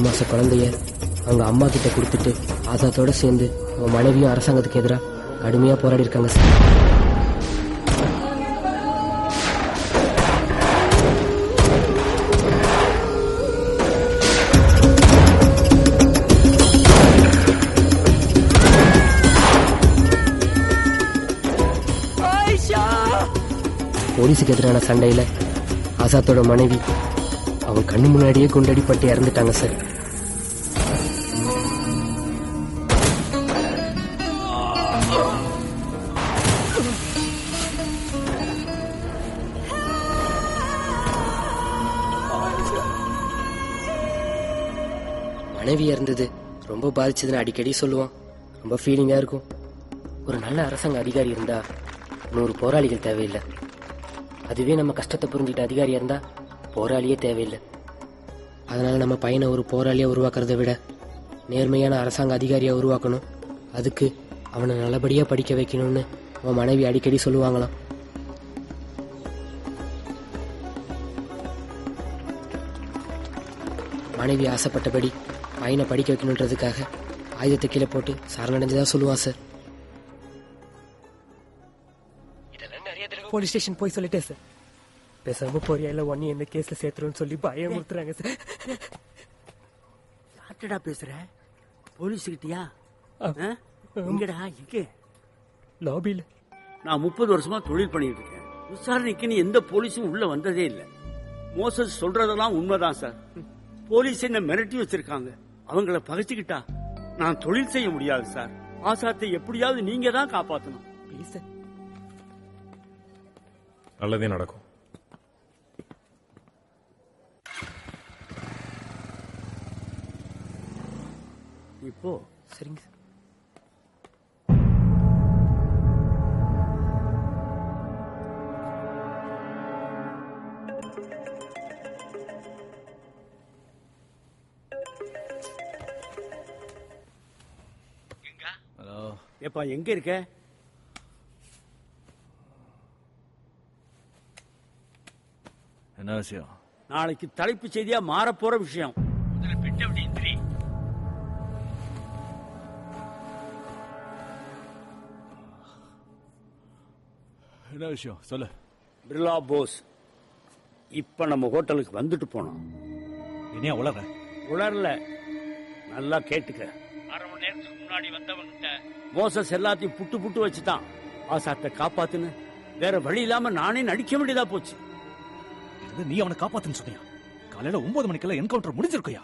மாச குழந்தைய அவங்க அம்மா கிட்ட கொடுத்துட்டு ஆசாத்தோட சேர்ந்து அவங்க மனைவியும் அரசாங்கத்துக்கு எதிராக கடுமையா போராடி இருக்காங்க சார். போலீஸுக்கு எதிரான சண்டையில ஆசாத்தோட மனைவி அவன் கண்ணு முன்னாடியே குண்டடிப்பட்டு இறந்துட்டாங்க சார். மனைவி இறந்தது ரொம்ப பாதிச்சதுன்னு அடிக்கடி சொல்லுவான். ரொம்ப ஃபீலிங்கா இருக்கும். ஒரு நல்ல அரசாங்க அதிகாரி இருந்தா 100 போராளிகள் தேவையில்லை. அதுவே நம்ம கஷ்டத்தை புரிஞ்சுக்கிட்ட அதிகாரியா இருந்தா போராளியே தேவையில்லை. அதனால நம்ம பையனை ஒரு போராளியா உருவாக்குறதை விட நேர்மையான அரசாங்க அதிகாரியா உருவாக்கணும். அதுக்கு அவனை நல்லபடியா படிக்க வைக்கணும்னு அவன் மனைவி அடிக்கடி சொல்லுவாங்களாம். மனைவி ஆசைப்பட்டபடி பையனை படிக்க வைக்கணுன்றதுக்காக ஆயுதத்தை கீழே போட்டு சரணடைஞ்சதா சொல்லுவான் சார். இதெல்லாம் நிறைய தடவை போலீஸ் ஸ்டேஷன் போய் சொல்லிட்டேன் சார். பேசாம போறியா இல்ல ஒன்னு என்ன கேஸ்ல சேர்த்துருன்னு சொல்லி பயமுறுத்துறாங்க சார். யார்டா பேசுற? போலீஸ் கிட்டியா? எங்கடா இங்க? லாபியில. நான் 30 வருஷமா தொழில் பண்ணிட்டு இருக்கேன். விசாரணைக்குன்னு எந்த போலீஸும் உள்ள வந்ததே இல்ல. மோசஸ் சொல்றதெல்லாம் உண்மைதான் சார். போலீஸ் என்ன மிரட்டி வச்சிருக்காங்க. அவங்கள பகைச்சுக்கிட்டா நான் தொழில் செய்ய முடியாது சார். ஆசாத்தை எப்படியாவது நீங்க தான் காப்பாற்றணும். Please sir. நல்லதே நடக்கும். இப்போ சரிங்க சார். எப்பா எங்க இருக்க? என்ன விஷயம்? நாளைக்கு தலைப்பு செய்தியா மாறப்போற விஷயம். என்ன விஷயம் சொல்லு. பிர்லா போஸ் இப்ப நம்ம ஹோட்டலுக்கு வந்துட்டு போனோம். இனியா உளற? உளரல, நல்லா கேட்டுக்க. அரை மணி நேரத்துக்கு முன்னாடி வந்தவன்கிட்ட மோசஸ் எல்லாத்தையும் புட்டு புட்டு வச்சுட்டான். ஆசாத்தை காப்பாத்துன்னு வேற வழி இல்லாம நானே நடிக்க வேண்டியதா போச்சு. நீ அவனை காப்பாத்துன்னு சொன்னியா? காலையில 9 மணிக்கெல்லாம் என்கவுண்டர் முடிஞ்சிருக்கையா?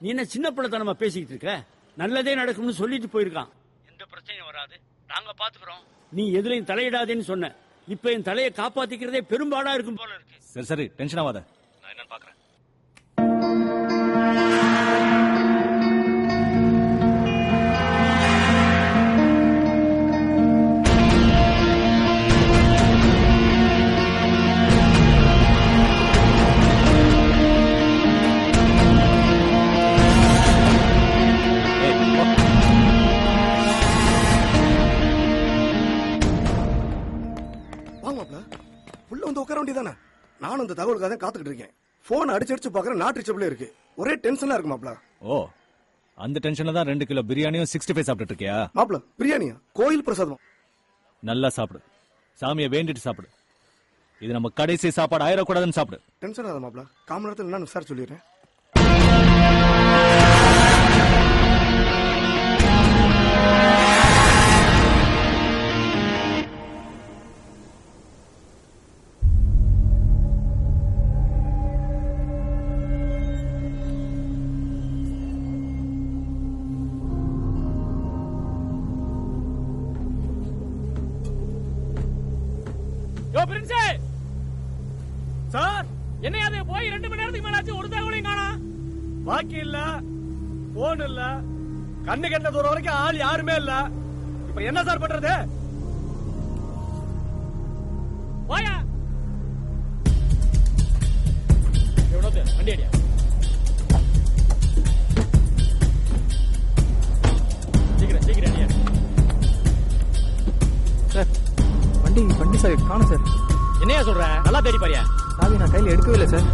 நீ என்ன சின்ன பிள்ளைத்தனமா பேசிக்கிட்டு இருக்க? நல்லதே நடக்கும்னு சொல்லிட்டு போயிருக்கான். எந்த பிரச்சனையும் வராது, நாங்க பாத்துக்கிறோம். நீ எதுலயும் தலையிடாதேன்னு சொன்ன. இப்ப என் தலையை காப்பாத்திக்கிறதே பெரும்பாடா இருக்கும் போல இருக்கு. சரி சரி, டென்ஷன் ஆகாத. நான் என்னன்னு பாக்குறேன். உள்ள வந்து உட்கார வேண்டியதானே? நானும் இந்த தகவலுக்காக தான் காத்துக்கிட்டு இருக்கேன். போன் அடிச்சு பாக்குற நாட் ரீச்சபிளே இருக்கு. ஒரே டென்ஷனா இருக்கு மாப்ள. ஓ, அந்த டென்ஷன்ல தான் 2 கிலோ பிரியாணியும் 65 சாப்பிட்டுட்டு இருக்கியா? மாப்ள, பிரியாணியா? கோயில் பிரசாதம். நல்லா சாப்பிடு, சாமியை வேண்டிட்டு சாப்பிடு. இது நம்ம கடைசி சாப்பாடு ஆயிடக்கூடாதுன்னு சாப்பிடு. டென்ஷன் ஆகாத மாப்ள, காம நேரத்தில் நான் விசாரிச்சு சொல்லிடுறேன். யோ பிரின்ஸே சார், என்ன அது போய் 2 மணி நேரத்துக்கு மேல ஆச்சு, ஒரு தகவலையும் காணோம். பாக்கி இல்ல, போன் இல்ல, கண்ணு கண்ட தூரம் வரைக்கும் ஆள் யாருமே இல்ல. இப்ப என்ன சார் பண்றது? வாயா எவ்வளவு வண்டி அடியா. சீக்கிரம் சீக்கிரம் அடியா. சார், வண்டி சார் காணும் சார். என்னையா சொல்ற? நல்லா தேடி பாரியா. சாவி நான் கையில எடுக்கவே இல்லை சார்,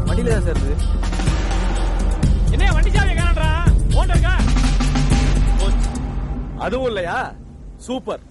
வண்டியில தான் சார் இருக்கு. என்னையா வண்டி சாவியை காணன்றா? போன் இருக்கா? அதுவும் இல்லையா? Super.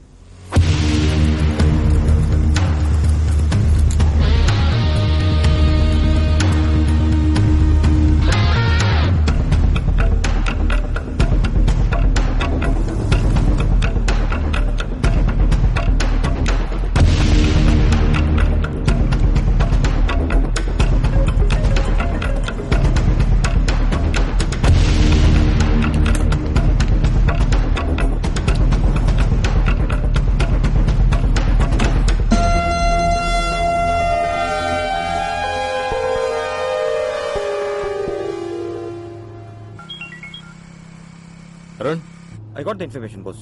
I got the information, boss.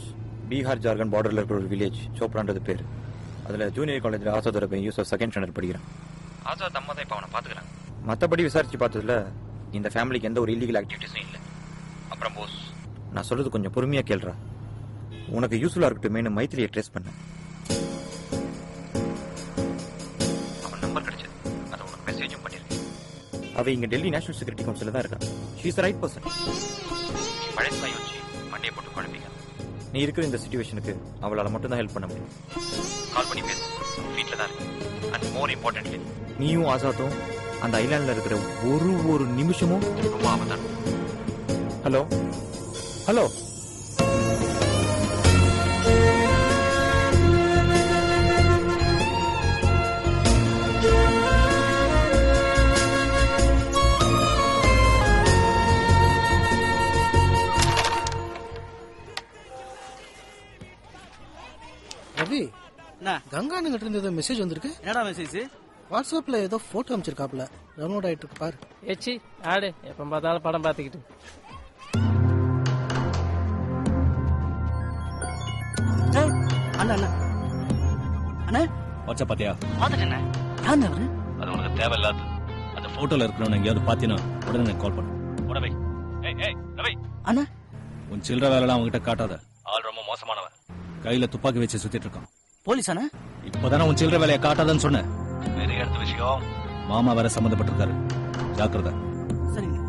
Bihar Jharkhand பார்டர்ல இருக்கிற ஒரு வில்லேஜ் சோப்ரான்றது பேர். அதுல ஜூனியர் காலேஜ்ல ஆசாதோட பையன் யூசப் செகண்ட் ஸ்டாண்டர்ட் படிக்கிறான். ஆசாத் அம்மா தான் இப்ப அவனை பாத்துக்கிறாங்க. மத்தபடி விசாரிச்சு பார்த்ததுல இந்த ஃபேமிலிக்கு எந்த ஒரு இல்லீகல் ஆக்டிவிட்டிஸும் இல்லை. அப்புறம் போஸ், நான் சொல்றது கொஞ்சம் பொறுமையா கேள்றா. உனக்கு யூஸ்ஃபுல்லா இருக்கட்டுமேனு மைத்திலியை ட்ரேஸ் பண்ண. அவன் நம்பர் கிடைச்சது, அதை உனக்கு மெசேஜும் பண்ணிருக்கேன். அவ இங்க டெல்லி நேஷனல் செக்யூரிட்டி கவுன்சில தான் இருக்கா. She is the right person. நீ பழசா யோசிச்சு மண்டையை போட்டு குழம்பிக்க. நீ இருக்கிற இந்த சிச்சுவேஷனுக்கு அவளால மட்டும் தான் ஹெல்ப் பண்ண முடியும். கால் பண்ணி பேசு, வீட்டில் தான் இருக்கு. அண்ட் மோர் இம்பார்ட்டன்ட்லி, நீயும் ஆசாத்தும் அந்த ஐலாண்ட்ல இருக்கிற ஒரு நிமிஷமும் ரொம்ப ஆபத்தான. ஹலோ ஹலோ ரவி, கங்கா கிட்ட இருந்து மெசேஜ் வந்திருக்கு. என்னடா மெசேஜ்? வாட்ஸ்அப்ல ஏதோ போட்டோ அமைச்சிருக்காப்ல, டவுன்லோட் ஆயிட்டு இருக்கு பாரு. ஏச்சி ஆடு, எப்ப பார்த்தாலும் படம் பார்த்துக்கிட்டு. அண்ணா அண்ணா அண்ணா, வாட்ஸ்அப் பாத்தியா? பாத்துட்டேண்ணே. யாருண்ணே அவரு? அது உனக்கு தேவையில்லாது. அந்த போட்டோல இருக்கிறவன எங்கேயாவது பாத்தீங்கன்னா உடனே எனக்கு கால் பண்ணு. உடனே ரவி அண்ணா, உன் சில்லற வேலைலாம் அவங்ககிட்ட காட்டாத. ஆள் ரொம்ப மோசமானவன், கையில துப்பாக்கி வச்சு சுத்திட்டு இருக்கான். போலீஸ் அண்ணா? இப்பதானே உன் சில்லற வேலையை காட்டாதன்னு சொன்னேன். நிறைய இடத்த விஷயம், மாமா வேற சம்பந்தப்பட்டிருக்காரு, ஜாக்கிரதை. சரிங்க.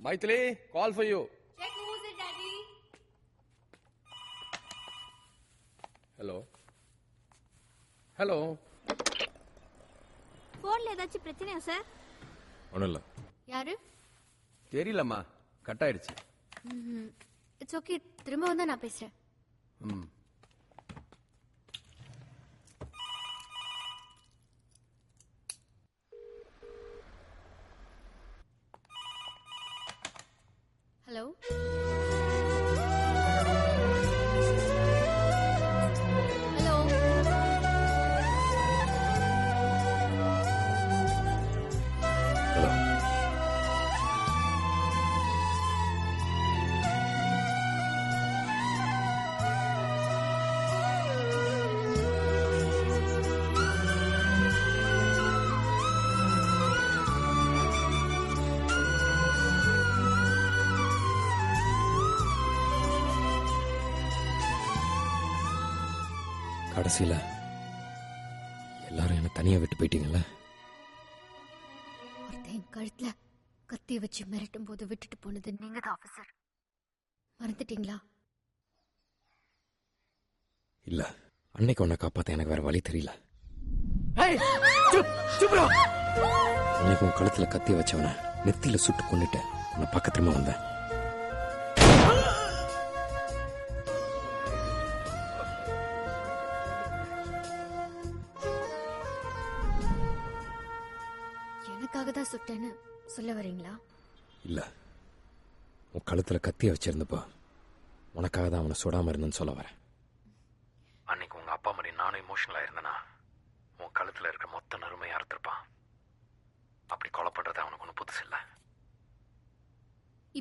Maithili, call for you. Check who's it, Daddy. Hello. Hello. போன்ல ஏதாச்சும் பிரச்சனையா சார்? ஒண்ணும் இல்ல. யாரு? தெரியலம்மா, கட் ஆயிடுச்சு. இட்ஸ் ஓகே, திரும்ப வந்தா நான் பேசுறேன். Hello, hello. கடைசியில எல்லாரும் என்ன தனியா விட்டு போயிட்டீங்கல்ல. ஒருத்தன் கழுத்துல கத்தி வச்சு மிரட்டும் போது விட்டுட்டு போனது நீங்க தான் ஆபீசர். மறந்துட்டீங்களா? இல்ல, அன்னைக்கு உன்னை காப்பாத்த எனக்கு வேற வழி தெரியல. அன்னைக்கு உன் கழுத்துல கத்தி வச்சவன நெத்தியில சுட்டு கொண்டுட்டு உன்னை பார்க்க திரும்ப வந்தேன். எனக்காக தான் சுட்டேன்னு சொல்ல வரீங்களா? இல்ல, உன் கழுத்துல கத்திய வச்சிருந்தப்போ உனக்காக தான் அவனை சுடாம இருந்தேன்னு சொல்ல வரேன். அன்னைக்கு உங்க அப்பா மாதிரி நானும் இமோஷனலா இருந்தேனா உன் கழுத்துல இருக்க மொத்த நறுமையை அறுத்திருப்பான். அப்படி கொலை பண்றது அவனுக்கு ஒன்றும் புதுசு இல்லை.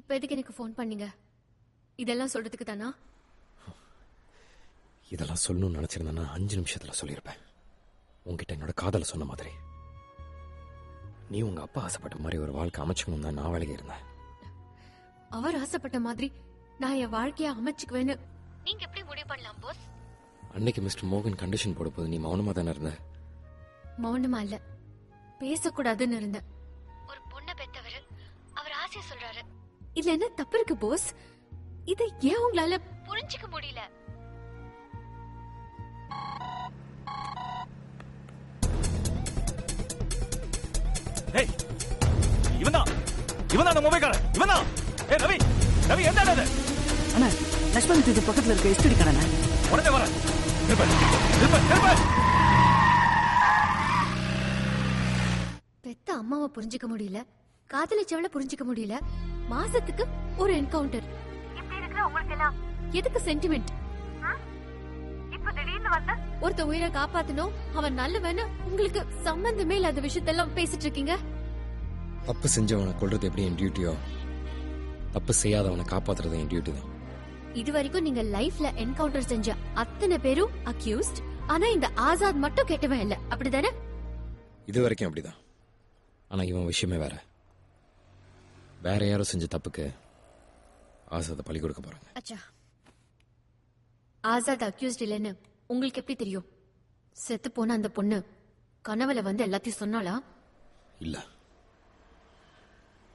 இப்ப எதுக்கு எனக்கு ஃபோன் பண்ணீங்க? இதெல்லாம் சொல்றதுக்கு தானா? இதெல்லாம் சொல்லணும்னு நினைச்சிருந்தேன்னா 5 நிமிஷத்துல சொல்லியிருப்பேன். உங்ககிட்ட என்னோட காதலை சொன்ன மாதிரி. நீ உங்க அப்பா ஆசைப்பட்ட மாதிரி ஒரு வாழ்க்கை அமைச்சுக்கணும் தான் நான் வேலைக்கு இருந்தேன். அவர் ஆசைப்பட்ட மாதிரி நான் என் வாழ்க்கைய அமைச்சுக்குவேன்னு நீங்க எப்படி முடிவு பண்ணலாம் போஸ்? அன்னைக்கு மிஸ்டர் மோகன் கண்டிஷன் போட போது நீ மௌனமா தானே இருந்த? மௌனமா இல்ல, பேசக்கூடாதுன்னு இருந்த. ஒரு பொண்ணை பெத்தவர் அவர் ஆசைய சொல்றாரு. இதுல என்ன தப்பு இருக்கு போஸ்? இதை ஏன் உங்களால புரிஞ்சுக்க முடியல? இவன் தான் மொபைல்காரன். இவன் தான். ரவி ரவி எந்த இடம் அது? அண்ணா லட்சுமண் தீவு பக்கத்துல இருக்க எஸ்டிடி கடை. உடனே வரேன். பெத்த அம்மாவை புரிஞ்சுக்க முடியல, காதலிச்சவளை புரிஞ்சுக்க முடியல, மாசத்துக்கு ஒரு என்கவுண்டர். இப்படி இருக்கிற உங்களுக்கு எல்லாம் எதுக்கு சென்டிமெண்ட்? இப்ப திடீர்னு வந்து ஒருத்த உயிரை காப்பாத்தணும், அவன் நல்லவன்னு உங்களுக்கு சம்பந்தமே இல்லாத விஷயத்தெல்லாம் பேசிட்டு இருக்கீங்க. தப்பு செஞ்சவனை கொல்றது எப்படி என் டியூட்டியோ, தப்பு செய்யாதவனை காப்பாத்துறது என் டியூட்டி தான். இது வரைக்கும் நீங்க லைஃப்ல என்கவுண்டர் செஞ்ச அத்தனை பேரும் அக்யூஸ்ட். ஆனா இந்த ஆசாத் மட்டும் கெட்டவன் இல்ல, அப்படிதானே? இது வரைக்கும் அப்படிதான். ஆனா இவன் விஷயமே வேற. வேற யாரும் செஞ்ச தப்புக்கு ஆசாத பழி கொடுக்க போறாங்க. அச்சா, ஆசாத் அக்யூஸ்ட் இல்லைன்னு உங்களுக்கு எப்படி தெரியும்? செத்து போன அந்த பொண்ணு கனவுல வந்து எல்லாத்தையும் சொன்னாளா? இல்ல,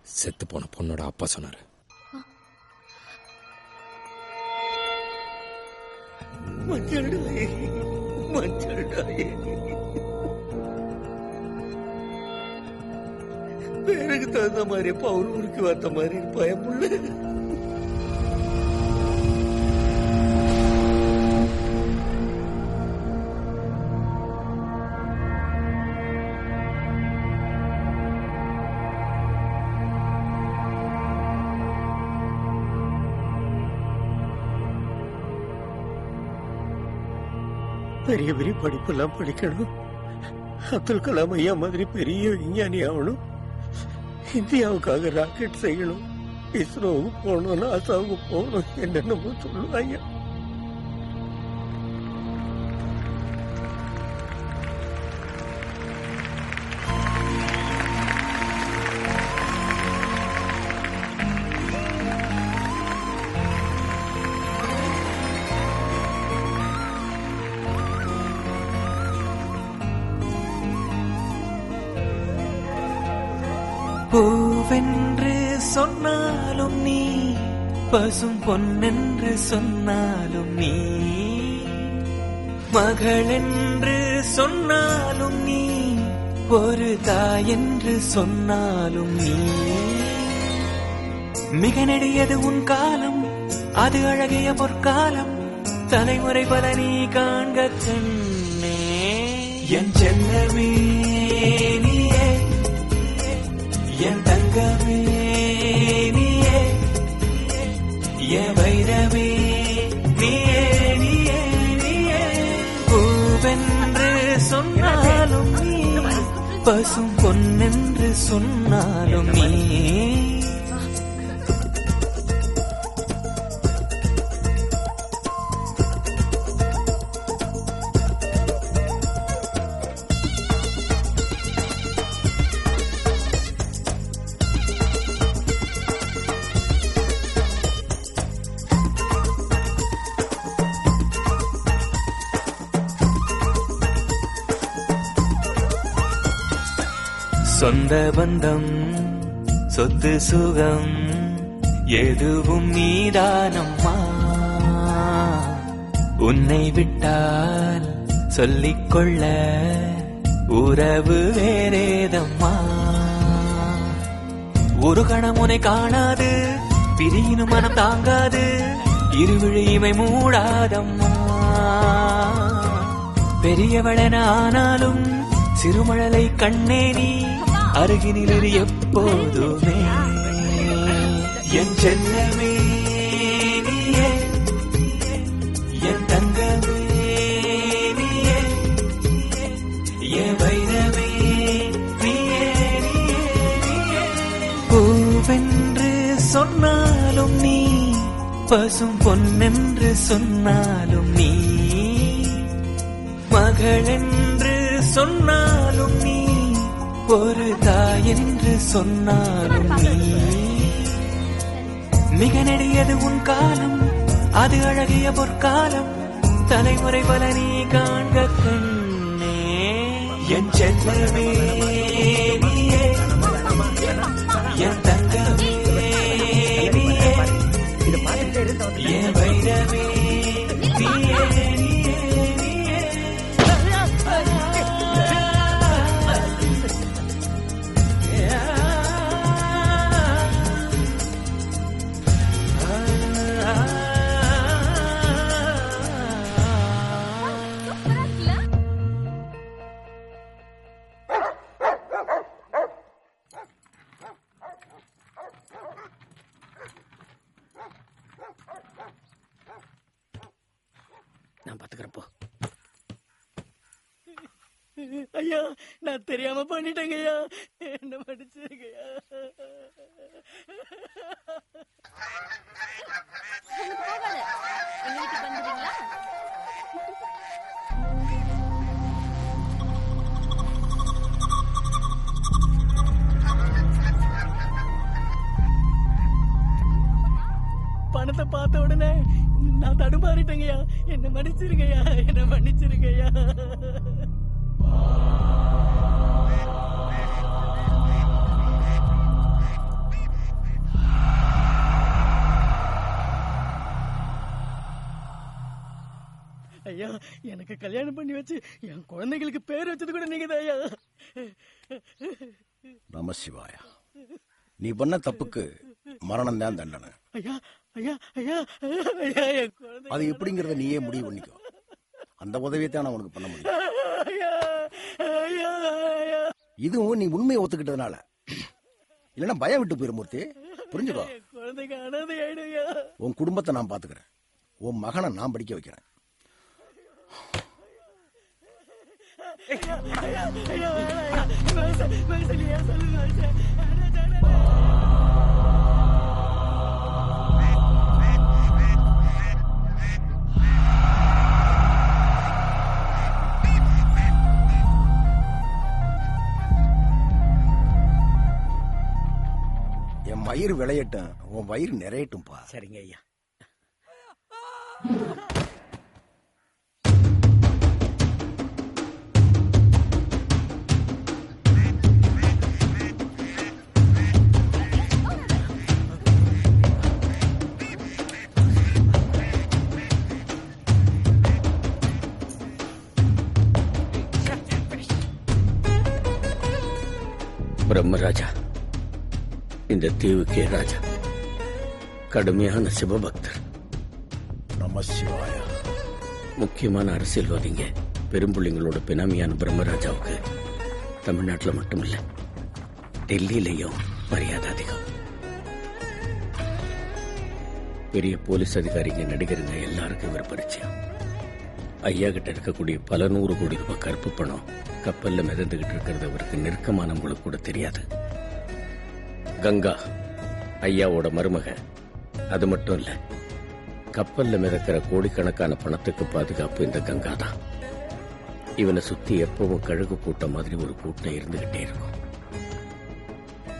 செத்து போன பொண்ணோட அப்பா சொன்னாரு. பேருக்கு தகுந்த மாதிரி பவுன் ஊருக்கு வந்த மாதிரி பயமுள்ள பெரிய பெரிய படிப்பெல்லாம் படிக்கணும். அப்துல் கலாம் ஐயா மாதிரி பெரிய விஞ்ஞானி ஆகணும். இந்தியாவுக்காக ராக்கெட் செய்யணும். இஸ்ரோவுக்கு போகணும், நாசாவுக்கு போகணும், என்னென்னமோ சொல்லுவாங்க. பூவென்று சொன்னாலும் நீ, பசும் பொன்னென்று சொன்னாலும் நீ, மகள் என்று சொன்னாலும் நீ, ஒரு தாய் என்று சொன்னாலும் நீ. மிக நெடியது உன் காலம், அது அழகிய பொற்காலம், தலைமுறை பல நீ காண்க கண்ணே. என் செல்லமே நீயே, என் தங்கமே நீயே, என் வைரமே நீயே, நீயே, நீயே. பூவென்று சொன்னாலும் நீ, பசும் பொன்னென்று சொன்னாலும் நீ. சொந்த பந்தம் சொத்து சுகம் எதுவும் நீதானம்மா. உன்னை விட்டால் சொல்லிக்கொள்ள உறவு வேறேதம்மா. ஒரு கணம் உன்னை காணாது பிரியினும் மனம் தாங்காது இருவிழிமை மூடாதம்மா. பெரியவளென ஆனாலும் சிறுமழலை கண்ணே நீ அருகினில் எப்போதுமே. என் செல்லமே நீயே என் தங்கமே நீயே என் வைரமே நீயே நீயே. பூவென்று சொன்னாலும் நீ பசும் பொன்னென்று சொன்னாலும் நீ மகளென்று சொன்னாலும் நீ ஒரு தாயென்று சொன்னாலும் நீ. மிக நெடியது உன் காலம் அது அழகிய பொற்காலம் தலைமுறை பல நீ காண்க கண்ணே. என் செல்லமே நீயே என் தங்கமே நீயே என் வைரமே நீயே நீயே நீயே. நான் பாத்துக்கிறப்போ. ஐயா நான் தெரியாம பண்ணிட்டேங்க ஐயா, என்ன மன்னிச்சிருங்கய்யா. பணத்தை பார்த்த உடனே நான் தடுமாறிட்டேங்கய்யா, என்ன மன்னிச்சிருங்கய்யா, என்ன மன்னிச்சிருங்கய்யா. ஐயா எனக்கு கல்யாணம் பண்ணி வச்சு என் குழந்தைகளுக்கு பேர் வச்சது கூட நீங்க தான் ஐயா. நமசிவாயா. நீ பண்ண தப்புக்கு மரணம் தான் தண்டனை. ஐயா ஐயா ஐயா ஐயா என் குழந்தை அது எப்படிங்கறத நீயே முடிவு பண்ணிக்கோ. அந்த உதவியை தான் நான் உனக்கு பண்ண முடியும். இதுவும் நீ உண்மையை ஒத்துக்கிட்டதுனால. இல்லைன்னா பயம் விட்டு போயிரு மூர்த்தி. புரிஞ்சுக்கோ. குழந்தைங்க அனாதை ஆயிடுயா. உன் குடும்பத்தை நான் பாத்துக்கிறேன். உன் மகனை நான் படிக்க வைக்கிறேன். என் வயிறு விளையட்டும், உன் வயிறு நிறையட்டும்பா. சரிங்க ஐயா. பிரம்மராஜா இந்த தீவுக்கே ராஜா, கடுமையான சிவபக்தர். நமசிவாயா. முக்கியமான அரசியல்வாதிங்க பெரும்புள்ளிங்களோட பினாமியான பிரம்மராஜாவுக்கு தமிழ்நாட்டில் மட்டும் இல்ல, டெல்லியிலையும் மரியாதை அதிகம். பெரிய போலீஸ் அதிகாரிங்க, நடிகருங்க எல்லாருக்கும் இவர் பரிச்சயம். ஐயா கிட்ட இருக்கக்கூடிய பல 100 கோடி ரூபாய் கருப்பு பணம் கப்பல்ல மிதந்துகிட்டு இருக்கிறது அவருக்கு நெருக்கமானவங்களுக்கு கூட தெரியாது. கங்கா ஐயாவோட மருமக. அது மட்டும் இல்ல, கப்பல்ல மிதக்கிற கோடிக்கணக்கான பணத்துக்கு பாதுகாப்பு இந்த கங்கா தான். இவனை சுத்தி எப்பவும் கழுகு கூட்டம் மாதிரி ஒரு கூட்டம் இருந்துகிட்டே இருக்கும்.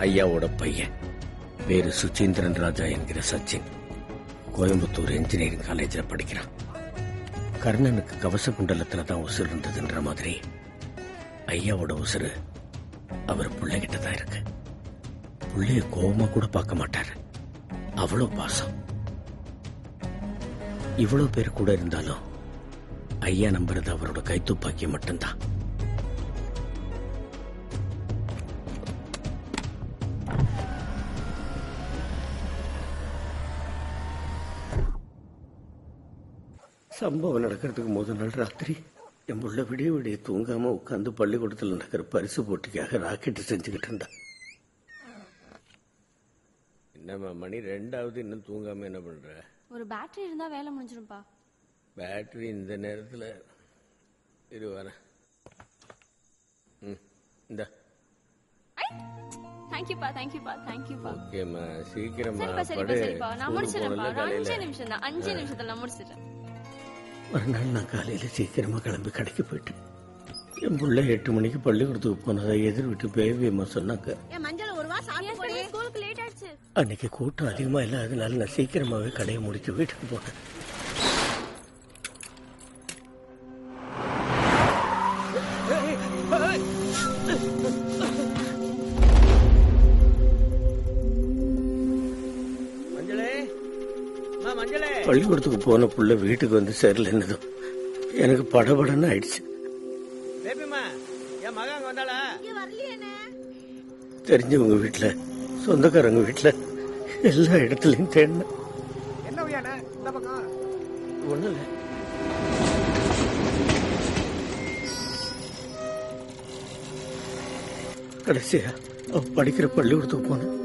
ஐயாவோட பையன் பேரு சுச்சீந்திரன் ராஜா என்கிற சச்சின் கோயம்புத்தூர் இன்ஜினியரிங் காலேஜில் படிக்கிறான். கர்ணனுக்கு கவச குண்டலத்துல தான் உசுறு இருந்ததுன்ற மாதிரி ஐயாவோட உசுறு அவர் பிள்ளைகிட்ட தான் இருக்கு. பிள்ளைய கோபமா கூட பார்க்க மாட்டாரு, அவ்வளவு பாசம். இவ்வளவு பேர் கூட இருந்தாலும் ஐயா நம்புறது அவரோட கைத்துப்பாக்கிய மட்டும்தான். சம்பவம் நடக்கிறதுக்கு முதல் நாள் ராத்திரி என் புள்ள விடிய விடிய தூங்காம உட்காந்து பள்ளிக்கூடத்தில் நடக்கிற பரிசு போட்டிக்காக ராக்கெட் செஞ்சுக்கிட்டு இருந்தான். என்னம்மா மணி 2 இன்னும் தூங்காம என்ன பண்ற? ஒரு பேட்டரி இருந்தா வேலை முடிஞ்சிரும்பா. பேட்டரி இந்த நேரத்தில் இரு வரேன். இந்த தேங்க்யூப்பா தேங்க்யூப்பா தேங்க்யூப்பா. ஓகேம்மா சீக்கிரமா சரிப்பா சரிப்பா நான் முடிச்சிடுறேன்ப்பா. 5 நிமிஷம் தான், 5 நிமிஷத்துல நான் முடிச்சிடுறேன். மறுநாள் நான் காலையில சீக்கிரமா கிளம்பி கடைக்கு போயிட்டேன். என் பிள்ளை 8 மணிக்கு பள்ளிக்கூடத்துக்கு போனதை எதிர் விட்டு பேவியம்மா சொன்னாங்க. அன்னைக்கு கூட்டம் அதிகமா இல்லாததுனால நான் சீக்கிரமாவே கடையை முடிச்சு வீட்டுக்கு போனேன். பள்ளிக்கூடத்துக்கு போன புள்ள வீட்டுக்கு வந்து சேரலன்னதும் எனக்கு படபடன்னு ஆயிடுச்சு. தெரிஞ்சவங்க வீட்டுல, சொந்தக்காரங்க வீட்டுல, எல்லா இடத்துலயும் தேடின. ஒண்ணு இல்ல, கடைசியா அவ படிக்கிற பள்ளிக்கூடத்துக்கு போனேன்.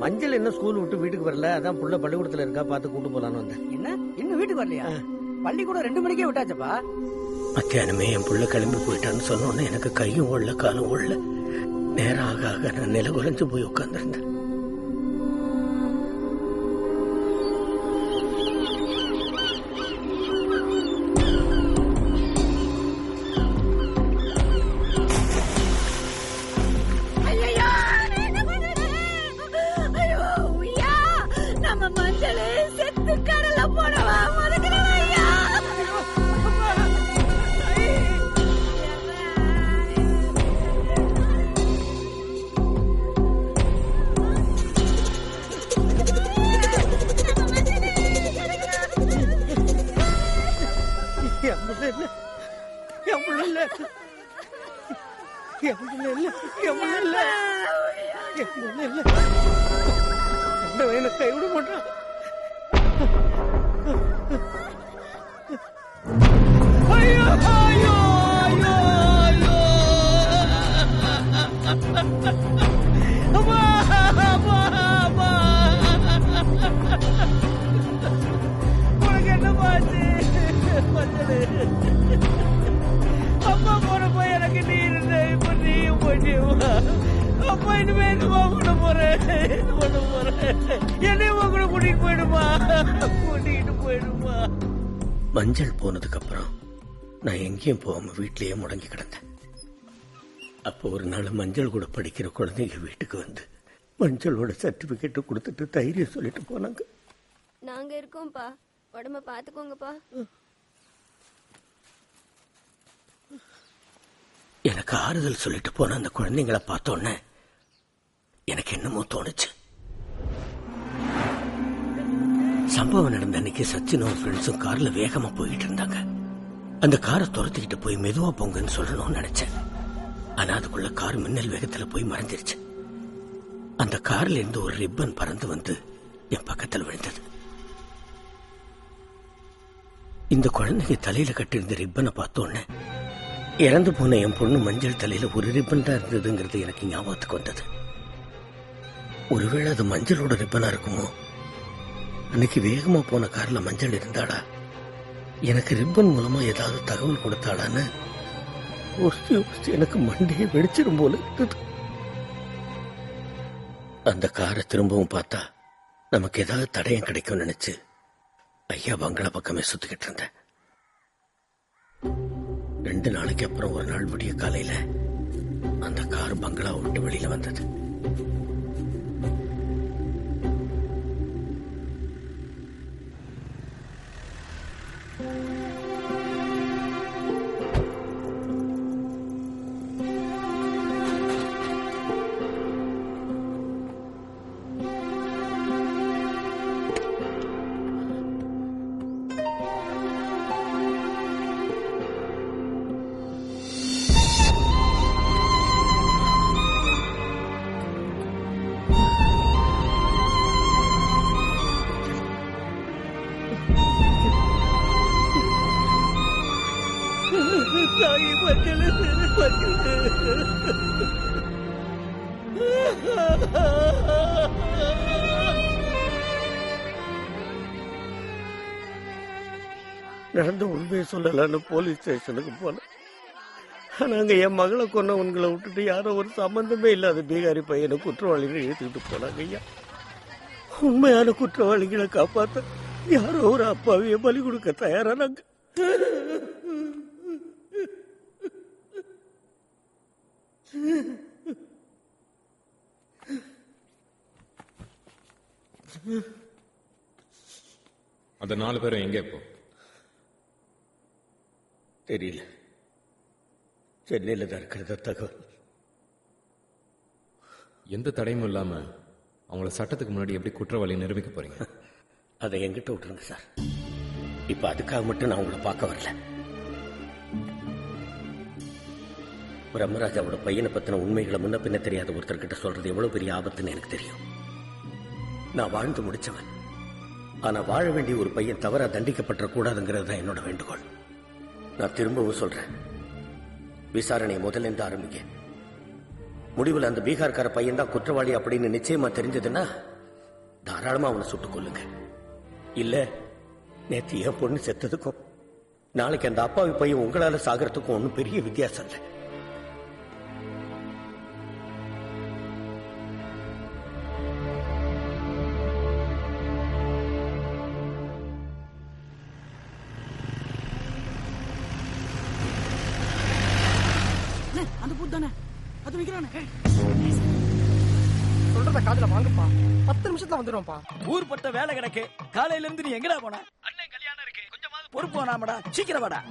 மஞ்சள் என்ன ஸ்கூல் விட்டு வீட்டுக்கு வரல, அதான் புள்ள பள்ளிக்கூடத்துல இருக்கா, பார்த்து கூட்டு போலான்னு வந்தேன். என்ன இன்னும் வீட்டுக்கு வரலையா? பள்ளிக்கூடம் 2 மணிக்கே விட்டாச்சப்பா. மத்தியானமே என் புள்ள கிளம்பி போயிட்டான்னு சொன்ன உடனே எனக்கு கையும் ஓடல காலும் ஓடல. நேரம் ஆக ஆக நான் நில குலைஞ்சு போய் உட்கார்ந்துருந்தேன். கைவிட மாட்டான். உனக்கு என்ன பாச்சு? அம்மா போன போய் எனக்கு நீ இருந்த, இப்ப நீயும் போயிட்டியம்மா. அப்பா இனிமே என்னமா பண்ண போறேன்? என்னையும் கூட கூட்டிட்டு போயிடுமா, கூட்டிட்டு போயிடுமா. மஞ்சள் போனதுக்கு அப்புறம் நான் எங்கேயும் போகாம வீட்லயே முடங்கி கிடந்தேன். அப்போ ஒரு நாள் மஞ்சள் கூட படிக்கிற குழந்தைங்க வீட்டுக்கு வந்து மஞ்சளோட சர்டிபிகேட் கொடுத்துட்டு தைரியம் சொல்லிட்டு போனாங்க. நாங்க இருக்கோம்ப்பா, உடம்ப பாத்துக்கோங்கப்பா. எனக்கு ஆறுதல் சொல்லிட்டு போன அந்த குழந்தைங்களை பார்த்தோன்னே எனக்கு என்னமோ தோணுச்சு. சம்பவம் நடந்த அன்னைக்கு சச்சினும் ஃப்ரெண்ட்ஸும் கார்ல வேகமா போயிட்டு இருந்தாங்க. அந்த காரை துரத்திக்கிட்டு போய் மெதுவா போங்கன்னு சொல்லணும்னு நினைச்சேன். ஆனா அதுக்குள்ள கார் மின்னல் வேகத்துல போய் மறைஞ்சிருச்சு. அந்த கார்ல இருந்து ஒரு ரிப்பன் பறந்து வந்து என் பக்கத்தில் விழுந்தது. இந்த குழந்தைங்க தலையில கட்டியிருந்த ரிப்பனை பார்த்தோன்னே இறந்து போன என் பொண்ணு மஞ்சள் தலையில ஒரு ரிப்பன் தான் இருந்ததுங்கிறது எனக்கு ஞாபகத்துக்கு வந்தது. ஒருவேளை அது மஞ்சளோட ரிப்பனா இருக்குமோ? அன்னைக்கு வேகமா போன கார்ல மஞ்சள் இருந்தாடா, எனக்கு ரிப்பன் மூலமா ஏதாவது தகவல் கொடுத்தாடான்னு எனக்கு மண்டையை வெடிச்சிடும் போல இருந்தது. அந்த காரை திரும்பவும் பார்த்தா நமக்கு ஏதாவது தடயம் கிடைக்கும் நினைச்சு ஐயா பங்களா பக்கமே சுத்திக்கிட்டு இருந்தேன். 2 நாளைக்கு அப்புறம் ஒரு நாள் விடிய காலையில அந்த கார் பங்களா விட்டு வெளியில வந்தது. தாயி மஞ்சள் நடந்த உண்மையை சொல்லலான்னு போலீஸ் ஸ்டேஷனுக்கு போனேன். நாங்க என் மகளை கொன்னவன்களை விட்டுட்டு யாரோ ஒரு சம்பந்தமே இல்லாத பீகாரி பையனை குற்றவாளிகளை ஏற்றுக்கிட்டு போனாங்க ஐயா. உண்மையான குற்றவாளிகளை காப்பாத்த யாரோ ஒரு அப்பாவிய பலி கொடுக்க தயாரானாங்க. அந்த 4 பேரும் எங்கே இப்போ? தெரியல. சென்னையில் தான் இருக்கிறத தகவல். எந்த தடையும் இல்லாம அவங்கள சட்டத்துக்கு முன்னாடி எப்படி குற்றவாளி நிரூபிக்க போறீங்க? அதை எங்கிட்ட விட்டுருங்க சார். இப்ப அதுக்காக மட்டும் நான் உங்களை பார்க்க வரல. பிரம்மராஜாவோட பையனை பத்தின உண்மைகளை முன்ன பின்ன தெரியாத ஒருத்தர்கிட்ட சொல்றது எவ்வளவு பெரிய ஆபத்துன்னு எனக்கு தெரியும். நான் வாழ்ந்து முடிச்சவன். ஆனா வாழ வேண்டிய ஒரு பையன் தவறா தண்டிக்கப்பட்ட கூடாதுங்கிறது தான் என்னோட வேண்டுகோள். நான் திரும்பவும் சொல்றேன், விசாரணையை முதல்ல இருந்து ஆரம்பிக்க. முடிவில் அந்த பீகார்கார பையன் தான் குற்றவாளி அப்படின்னு நிச்சயமா தெரிஞ்சதுன்னா தாராளமா அவனை சுட்டுக் கொள்ளுங்க. இல்ல நேற்று என் பொண்ணு செத்ததுக்கும் நாளைக்கு அந்த அப்பாவி பையன் உங்களால சாகிறதுக்கும் ஒன்றும் பெரிய வித்தியாசம் இல்லை. அந்த பூத் தானே அது வைக்கிறானே. சொல்றத காதுல வாங்கப்பா. 10 நிமிஷத்துல வந்துடுவோம்ப்பா. ஊர்பட்ட வேலை கிடக்கு. காலையில இருந்து நீ எங்கடா போன? அண்ணன் கல்யாணம் இருக்கு, கொஞ்சமாவது பொறுப்பு வேணாமடா. சீக்கிரம் வாடா.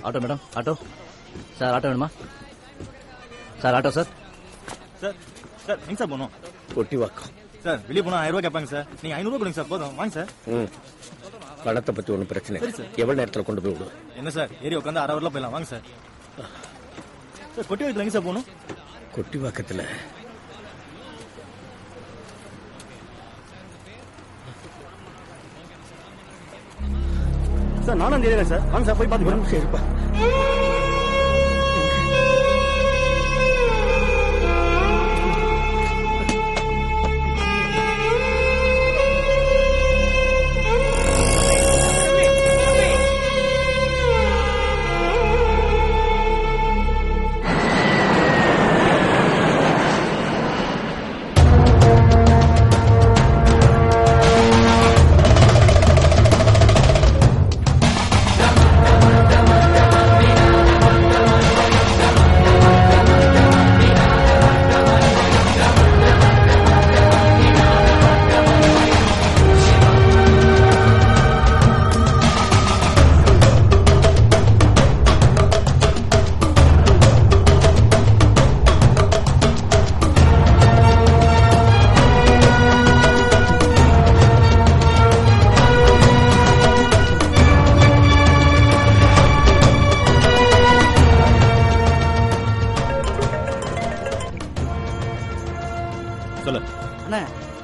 Auto madam, auto sir, auto வேணுமா சார்? Auto sir. சார் சார் எங்க சார் போகணும்? ஒட்டி வாக்கம் சார். வெளியே போனா 1000 ரூபாய் கேட்பாங்க சார். நீங்க 500 கொடுங்க சார், போதும். வாங்க சார். பணத்தை பத்தி ஒன்றும் பிரச்சனை இல்லை. எவ்வளவு நேரத்தில் கொண்டு போய் விடுவோம்? என்ன சார் ஏறி உட்காந்து 1 ஹவர்ல போயிடலாம். வாங்க சார். சார் கொட்டி வாக்கத்தில் எங்க சார் போகணும்? கொட்டி வாக்கத்தில் சார். நானும் தெரியல சார். வாங்க சார் போய் பார்த்து. சரிப்பா.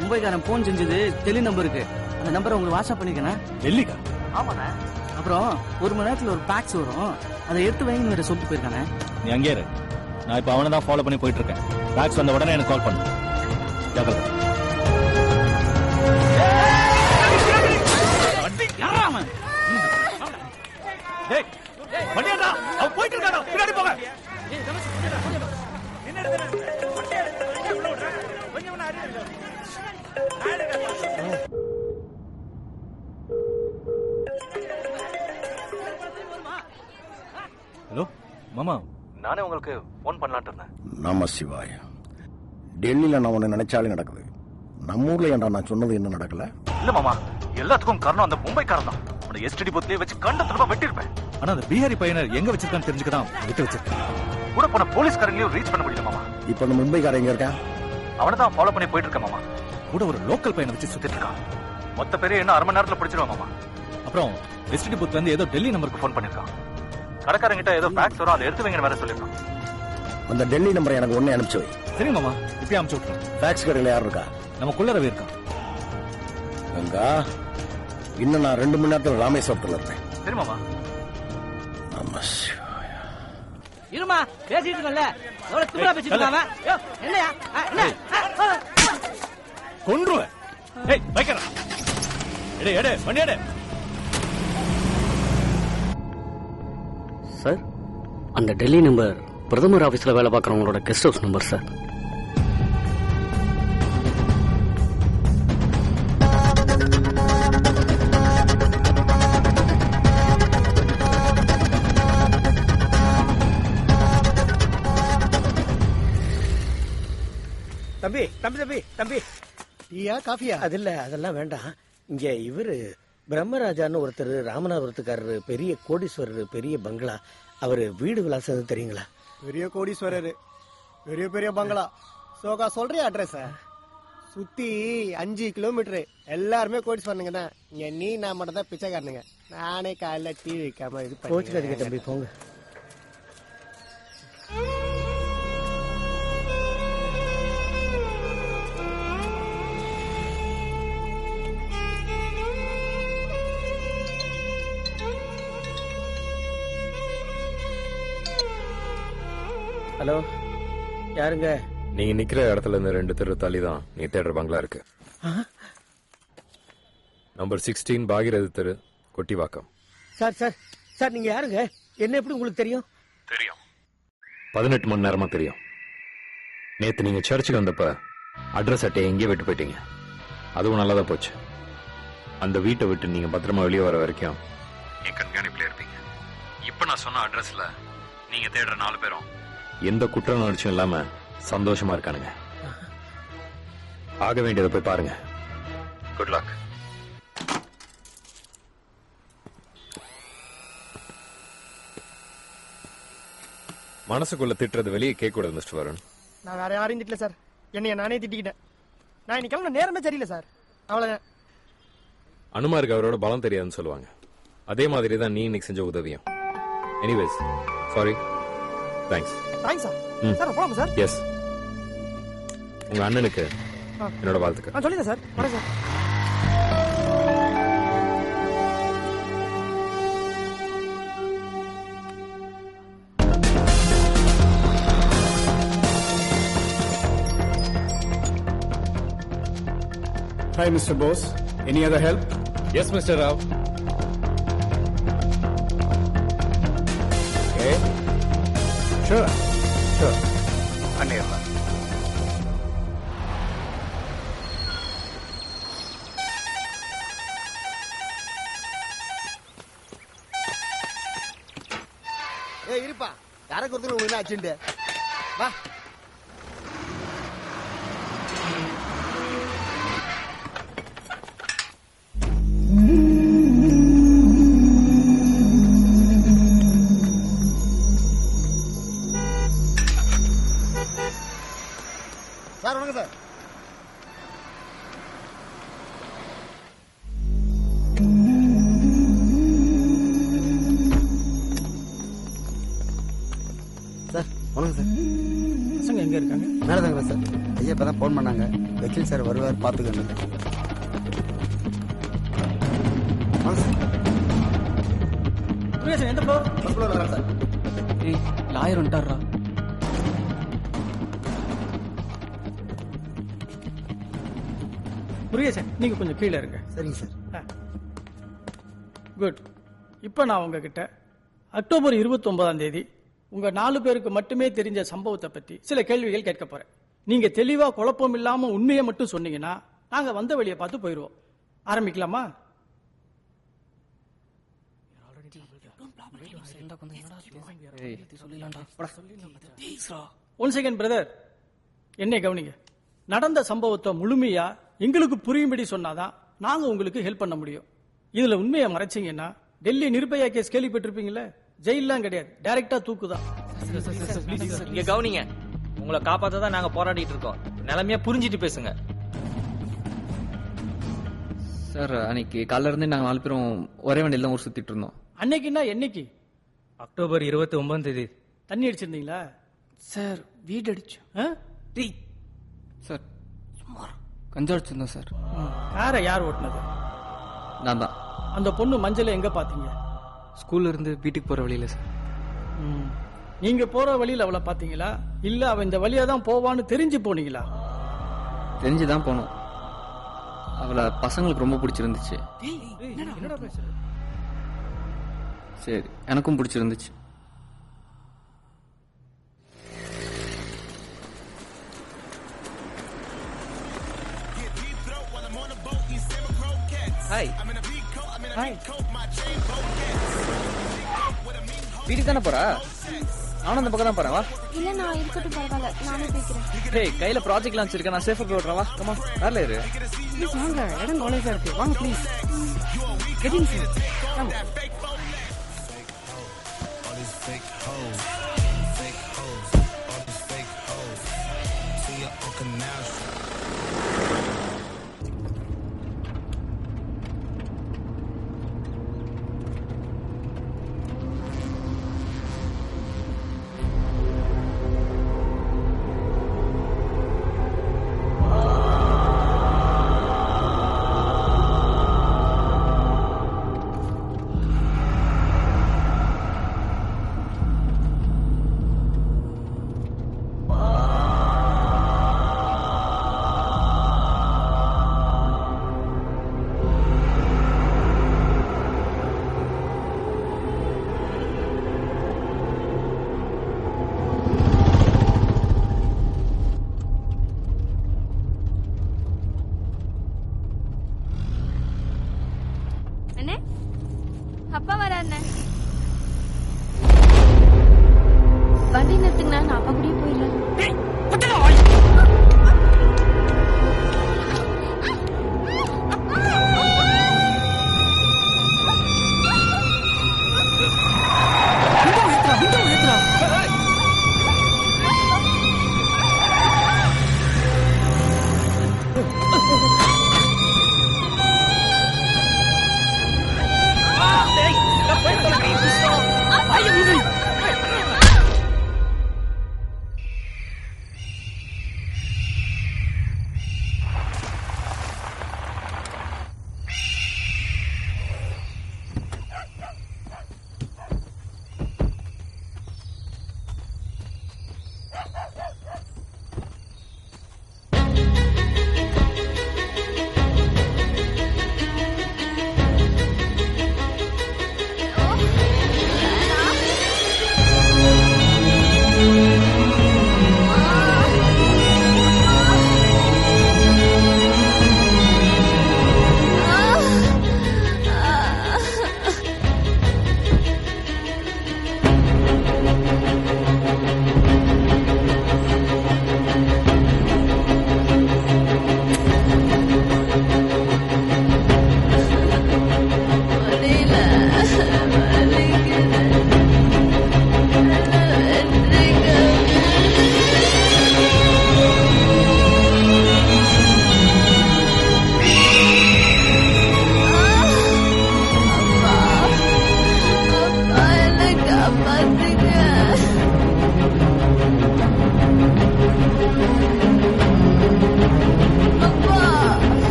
மும்பைக்காரன் போன் செஞ்சது டெல்லி நம்பருக்கு. அந்த நம்பரை உங்களுக்கு வாட்ஸ்அப் பண்ணிருக்கேன். டெல்லிக்கா? ஆமாண்ணே. அப்புறம் 1 மணி நேரத்துல ஒரு பேக்ஸ் வரும், அதை எடுத்து வைங்க வேற சொல்லிட்டு போயிருக்கானே. நீ அங்கே இரு. நான் இப்ப அவனை தான் ஃபாலோ பண்ணி போயிட்டு இருக்கேன். பேக்ஸ் வந்த உடனே எனக்கு கால் பண்ணு. ஜாக்கிரதை. டேய் வண்டியாடா, அவ போயிட்டு இருக்காடா. பின்னாடி போங்க. என்ன எடுத்து வண்டி உள்ள விடுற? கொஞ்சம் முன்னாடி ஹலோ மாமா, நானே உங்களுக்கு போன் பண்ணலான்ட்டு இருந்தேன். நம சிவாய. டெல்லியில நான் ஒண்ணு நினைச்சாலே நடக்குது. நம்ம ஊர்ல ஏன்டா நான் சொன்னது என்ன நடக்கல? இல்ல மாமா, எல்லாத்துக்கும் காரணம் அந்த மும்பைக்காரன் தான். அந்த எஸ்டிடி பூத்லயே வச்சு கண்ட துருவா வெட்டிருப்பேன். ஆனா அந்த பீகாரி பையனை எங்க வச்சிருக்கான்னு தெரிஞ்சுக்கதான் விட்டு வச்சிருக்கேன். கூட போன போலீஸ்காரங்களையும் ரீச் பண்ண முடியல மாமா. இப்ப அந்த மும்பைக்காரன் எங்க இருக்கான்? அவனை தான் ஃபாலோ பண்ணி போயிட்டு இருக்கேன் மாமா. கூட ஒரு லோக்கல் பையனை வச்சு சுத்திட்டு இருக்கான். மொத்த பேரே என்ன அரை மணி நேரத்துல பிடிச்சிருவான் மாமா. அப்புறம் எஸ்டிடி பூத்ல இருந்து ஏதோ டெல்லி நம்பருக்கு போன் பண்ணிருக்கான். கடைக்காரங்கிட்ட ஏதோ ஃபேக்ஸ் வரும், அதை எடுத்து வைங்கன்னு வேற சொல்லிருக்கான். அந்த டெல்லி நம்பரை எனக்கு ஒண்ணே அனுப்பிச்சு வை. சரி மாமா, இப்பயே அனுப்பிச்சு விட்டுறேன். ஃபேக்ஸ் கடையில் யார் இருக்கா? நமக்குள்ள ரவி இருக்கான். கங்கா, இன்னும் நான் 2 மணி நேரத்தில் ராமேஸ்வரத்தில் இருப்பேன். சரி மாமா. நம இருமா, பேசிட்டு இருக்கல. எவ்வளவு திமிரா பேசிட்டு இருக்காங்க. என்னையா என்ன கொன்றுவேன். ஏய் வைக்கற. எடே எடே வண்டி எடே. சார், அந்த டெல்லி நம்பர் பிரதமர் ஆபீஸ்ல வேலை பார்க்கறவங்களோட கெஸ்ட் ஹவுஸ் நம்பர் சார். தம்பி தம்பி தம்பி தம்பி டீயா காஃபியா? அது இல்ல, அதெல்லாம் வேண்டாம். இங்க இவரு பிரம்மராஜான்னு ஒருத்தர், ராமநாதபுரத்துக்காரரு, பெரிய கோடீஸ்வரர், பெரிய பங்களா. அவரு வீடு விலாசம் தெரியுங்களா? பெரிய கோடீஸ்வரர், பெரிய பெரிய பங்களா. சோகா சொல்றியா அட்ரஸ்? சுத்தி 5 கிலோமீட்டர். எல்லாருமே கோடீஸ்வரனுங்க தான். இங்க நீ நான் மட்டும் தான் பிச்சைக்காரனுங்க. நானே காலைல டீ வைக்காம இது கோச்சுக்காதீங்க தம்பி, போங்க. ஹலோ, யாருங்க? நீங்க நிக்கிற இடத்துல இருந்து 2 தெரு தள்ளி தான் நீ தேடுற பங்களா இருக்கு. நம்பர் 16 பாகிரதி தெரு, கொட்டிவாக்கம். சார் சார் சார், நீங்க யாருங்க? என்ன எப்படி உங்களுக்கு தெரியும்? தெரியும், 18 மணி நேரமா தெரியும். நேத்து நீங்க சர்ச்சுக்கு வந்தப்ப அட்ரஸ் அட்டையை எங்கேயே விட்டு போயிட்டீங்க. அதுவும் நல்லதா போச்சு. அந்த வீட்டை விட்டு நீங்க பத்திரமா வெளியே வர வரைக்கும் என் கண்காணிப்புல இருப்பீங்க. இப்ப நான் சொன்ன அட்ரஸ்ல நீங்க தேடுற 4 பேரும் எந்த குற்ற உணர்ச்சியும் இல்லாம சந்தோஷமா இருக்கானுங்க. ஆக வேண்டியதை போய் பாருங்க. Good luck. மனசுக்குள்ள திட்டுறது வெளியே கேட்க கூடாது மிஸ்டர் வருண். நான் வேற யாரையும் திட்டல சார், என்னைய நானே திட்டிக்கிட்டேன். நான் இன்னைக்கு கிளம்ப நேரமே சரியில்லை சார், அவ்வளவுதான். அனுமாருக்கு அவரோட பலம் தெரியாதுன்னு சொல்லுவாங்க. அதே மாதிரி தான் நீ இன்னைக்கு செஞ்ச உதவியும். Anyways, sorry, thanks. Thanks sir. Sir போலாமா சார்? எஸ், உங்க அண்ணனுக்கு என்னோட வாழ்த்துக்கள். நான் சொல்லிடுறேன் சார். வரேன் sir. Hi, Mr. Bose. Any other help? Yes, Mr. Rao. Okay. Sure. Sure. பண்ணிடலாம். இருப்பா, யாருக்கு ஒருத்தர் உங்களுக்கு ஆச்சுண்டு வா. சார் வணக்கம் சார். சார் வணக்கம் சார். பசங்க எங்க இருக்காங்க? மேலதாங்க சார். ஐயா இப்பதான் போன் பண்ணாங்க, வக்கீல் சார் வருவார் பாத்துக்கணும். எந்த ஃப்ளோர்? வரேன் சார். லாயர் வந்துட்டாரா? முருகேசன், நீங்க கொஞ்சம் கீழே இருங்க. சரிங்க சார். குட். இப்ப நான் உங்ககிட்ட அக்டோபர் 29ஆம் தேதி உங்க 4 பேருக்கு மட்டுமே தெரிஞ்ச சம்பவத்தை பத்தி சில கேள்விகள் கேட்க போறேன். நீங்க தெளிவா குழப்பம் இல்லாம உண்மையை மட்டும் சொன்னீங்கன்னா நாங்க வந்த வழியை பார்த்து போயிடுவோம். ஆரம்பிக்கலாமா? ஒன் செகண்ட் பிரதர், என்ன கவனிங்க. நடந்த சம்பவத்தை முழுமையா எங்களுக்கு புரியும்படி சொன்னாதான் நாங்க உங்களுக்கு ஹெல்ப் பண்ண முடியும். இதுல உண்மையை மறைச்சிங்கன்னா டெல்லி நிர்பயா கேஸ் கேள்விப்பட்டிருப்பீங்களே, ஜெயிலாம் கிடையாது, டைரக்டா தூக்குதான். இங்க கவனிங்க, உங்களை காப்பாத்த தான் நாங்க போராடிட்டு இருக்கோம். நிலைமையா புரிஞ்சிட்டு பேசுங்க. சார், அன்னைக்கு காலைல இருந்து நாங்க 4 பேரும் ஒரே வண்டியில தான் ஊர் சுத்திட்டு இருந்தோம். அன்னைக்குன்னா என்னைக்கு? அக்டோபர் 29 தண்ணி அடிச்சிருந்தீங்களா? சார், வீடு அடிச்சு சார், கஞ்சா அடிச்சிருந்தோம் சார். காரை யார் ஓட்டுனது? நான் தான். அந்த பொண்ணு மஞ்சளை எங்க பாத்தீங்க? ஸ்கூல்ல இருந்து வீட்டுக்கு போற வழியில சார். நீங்க போற வழியில அவளை பாத்தீங்களா, இல்ல அவ இந்த வழியா தான் போவான்னு தெரிஞ்சு போனீங்களா? தெரிஞ்சுதான் போனோம். அவளை பசங்களுக்கு ரொம்ப பிடிச்சிருந்துச்சு. சரி, எனக்கும் பிடிச்சிருந்துச்சு. ஹாய் ஹாய், வீட்டுக்கு தானே போறா? நானும் அந்த பக்கம் தான் போறேன். வா. இல்ல நான் இருக்கட்டும், பரவாயில்ல, நானே போய்க்கிறேன். டேய், கையில ப்ராஜெக்ட் லான்ச் இருக்கு, நான் சேஃபா போய் விட்றேன். வா, கமா, கார்ல இரு. ப்ளீஸ் வாங்க, இடம் காலேஜா இருக்கு, வாங்க ப்ளீஸ். Getting sir, come. அப்பா வராருண்ணே. வண்டி நிறுத்துங்கண்ணா, நான் அப்பா கூடயே போயிடுறேன்.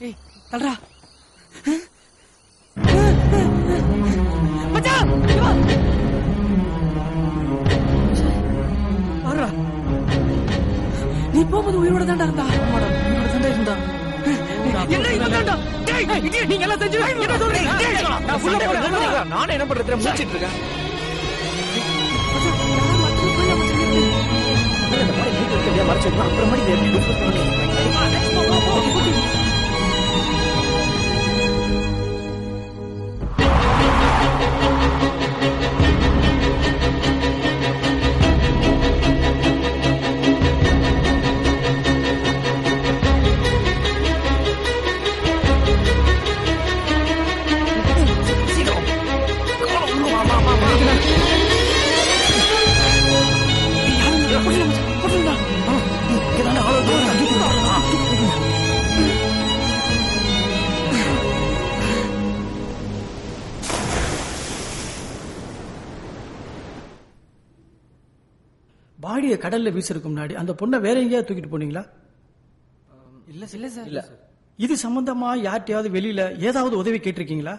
ஏய் தல்றா மச்சான் இங்க வா வரா நீ போகும்போது உயிரோட தான்டா இருந்தா ஆமாடா உயிரோட தான்டா இருந்தா என்ன இவன்டா டேய் நீங்க எல்லாம் செஞ்சு என்ன சொல்றீங்க டேய் நான் ஃபுல்லா போறேன் நானே என்ன பண்றேன்னு மூச்சிட்டு இருக்கேன் மறைச்சிருக்கோம் அப்புறமேட்டு பாடியை கடல்ல வீசிருக்கு முன்னாடி அந்த பொண்ணை வேற எங்கேயாவது தூக்கிட்டு போனீங்களா? இல்ல இல்ல சார் இல்ல. இது சம்பந்தமா யார்ட்டையாவது வெளியில ஏதாவது உதவி கேட்டிருக்கீங்களா?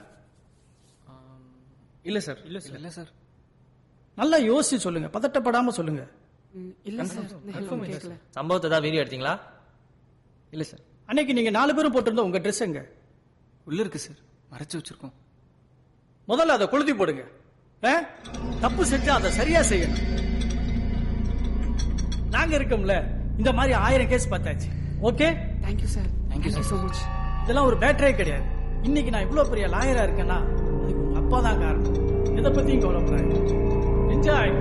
இல்ல சார் இல்ல சார். நல்லா யோசிச்சு சொல்லுங்க, பதட்டப்படாம சொல்லுங்க. இல்ல சார் கேட்கல. சம்பவத்தை தான் வீடியோ எடுத்தீங்களா? இல்ல சார். அன்னைக்கு நீங்க 4 பேரும் போட்டிருந்த உங்க ட்ரெஸ் எங்க? உள்ள இருக்கு சார், மறைச்சு வச்சிருக்கோம். முதல்ல அதை கொளுத்தி போடுங்க. தப்பு செஞ்சா அதை சரியா செய்யணும். நாங்க இருக்கோம்ல, இந்த மாதிரி 1000 கேஸ் பார்த்தாச்சு. Okay, thank you sir, thank you so much. இதெல்லாம் ஒரு பேட்டரே கிடையாது. இன்னைக்கு நான் இவ்வளவு பெரிய லாயரா இருக்கேன்னா அதுக்கு உங்க அப்பா தான் காரணம். எதை பத்தியும் கவலைப்படாது. என்ஜாய்.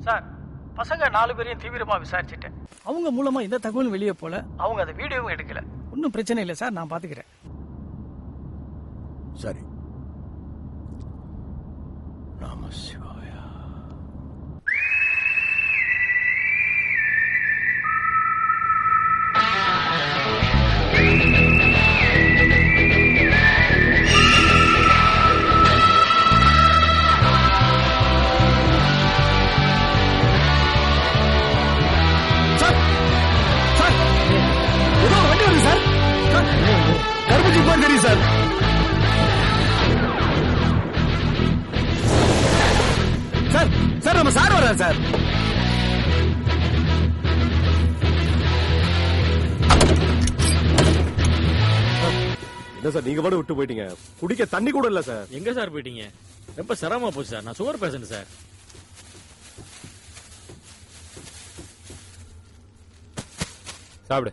சார், பசங்க 4 பேரையும் தீவிரமா விசாரிச்சுட்டேன். அவங்க மூலமா எந்த தகவலும் வெளியே போல. அவங்க அந்த வீடியோவும் எடுக்கல. ஒன்னும் பிரச்சனை இல்லை சார், நான் பாத்துக்கிறேன். சரி. நம சிவாய. சார், சார் சார் நம்ம சார் வர்றார் சார். என்ன சார் நீங்க பாட்டு விட்டு போயிட்டீங்க? குடிக்க தண்ணி கூட இல்ல சார். எங்க சார் போயிட்டீங்க? ரொம்ப சிரமமா போச்சு சார். நான் சுகர் பேஷண்ட் சார். சாப்பிடு.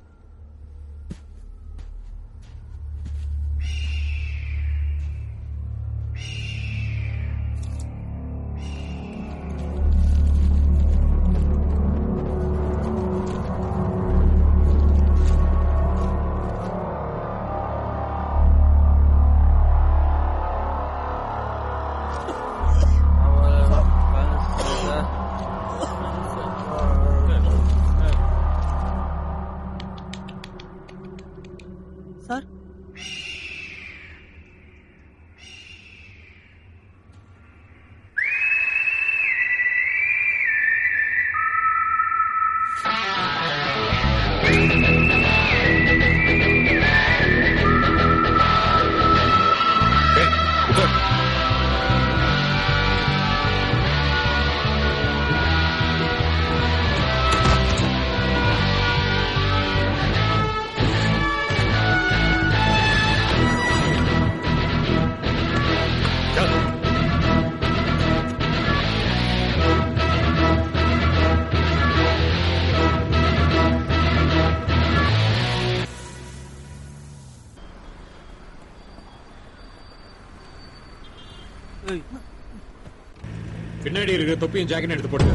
பின்னாடி இருக்கிற தொப்பியும் ஜாக்கெட் எடுத்து போடு.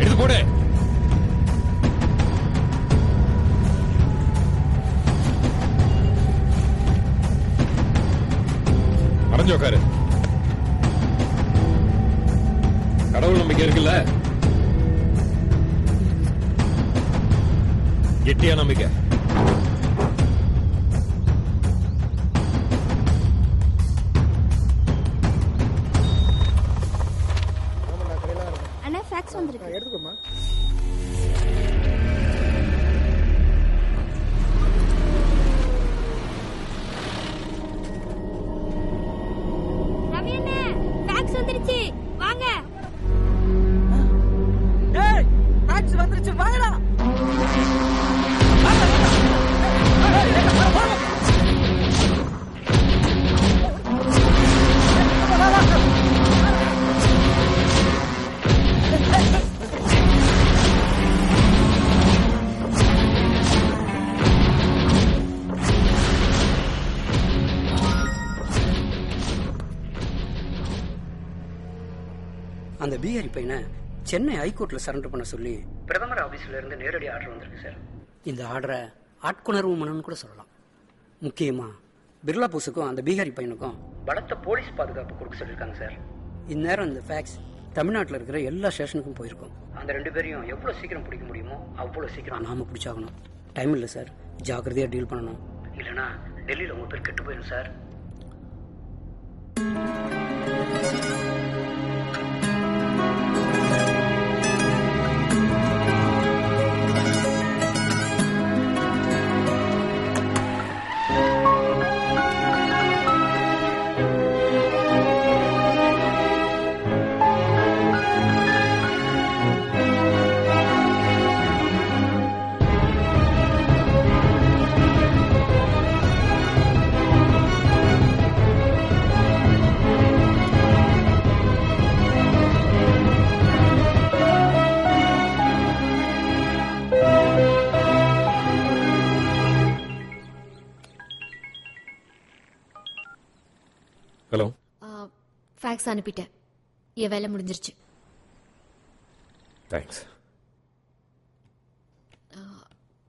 எடுத்து போடு. மறைஞ்சு உட்காரு. கடவுள் நம்பிக்கை இருக்குல்ல? கெட்டியா நம்பிக்கை. அண்ணா ஃபேக்ஸ் வந்திருக்கு. எடுத்துக்கோமா. ரவி அண்ணா ஃபேக்ஸ் வந்துருச்சு. வாங்க. டேய் ஃபேக்ஸ் வந்துருச்சு வாங்கடா. அந்த பிஹாரி பையனை சென்னை ஹைகோர்ட்ல சரண்டர் பண்ண சொல்லி பிரதமர் ஆபீஸ்ல இருந்து நேரடி ஆர்டர் வந்திருக்கு சார். இந்த ஆர்டரை ஆட்கொணர்வு மனுன்னு கூட சொல்லலாம். முக்கியமா பிர்லா போஸுக்கும் அந்த பீகாரி பையனுக்கும் பலத்த போலீஸ் பாதுகாப்பு கொடுக்க சொல்லியிருக்காங்க சார். இந்நேரம் இந்த ஃபேக்ஸ் தமிழ்நாட்டில் இருக்கிற எல்லா ஸ்டேஷனுக்கும் போயிருக்கும். அந்த 2 பேரையும் எவ்வளவு சீக்கிரம் பிடிக்க முடியுமோ அவ்வளவு சீக்கிரம் நாம பிடிச்சாகணும். டைம் இல்லை சார், ஜாக்கிரதையா டீல் பண்ணணும். இல்லைன்னா டெல்லியில் உங்க பேர் கெட்டு போயிடும் சார். ஹலோ. ஃபேக்ஸ் அனுப்பிட்டேன். என் வேலை முடிஞ்சிருச்சு. தேங்க்ஸ்.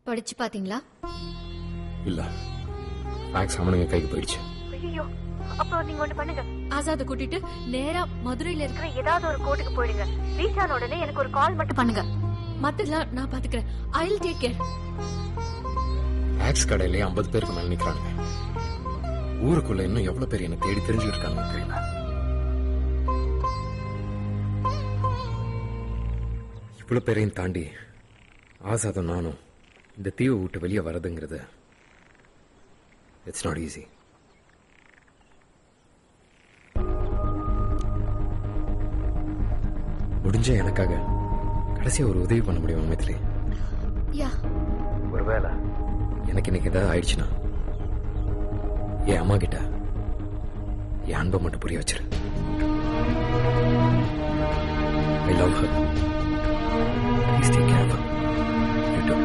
படிச்சு பாத்தீங்களா? இல்ல, ஃபேக்ஸ் அவனுங்க கைக்கு போயிடுச்சு. ஐயோ, அப்போ நீங்க ஒண்ணு பண்ணுங்க. ஆசாத கூட்டிட்டு நேரா மதுரையில இருக்கிற ஏதாவது ஒரு கோர்ட்டுக்கு போயிடுங்க. ரீச் ஆன உடனே எனக்கு ஒரு கால் மட்டும் பண்ணுங்க. மத்ததெல்லாம் நான் பாத்துக்கிறேன். I will take care. Fax கடையிலே 50 பேருக்கு மேல நிக்கிறாங்க. ஊருக்குள்ள இன்னும் எவ்வளவு பேர் என்ன தேடி தெரிஞ்சுட்டு இருக்காங்க தெரியல. இவ்வளவு பேரையும் தாண்டி ஆசாதும் நானும் இந்த தீவை விட்டு வெளியே வரதுங்கிறது இட்ஸ் நாட் ஈஸி. முடிஞ்ச எனக்காக கடைசியா ஒரு உதவி பண்ண முடியும் மைத்திலி? ஒருவேளை எனக்கு இன்னைக்கு ஏதாவது ஆயிடுச்சுன்னா என் அம்மா கிட்ட என் அன்பை மட்டும் புரிய வச்சிரு. I love her. Please take care of her. You too.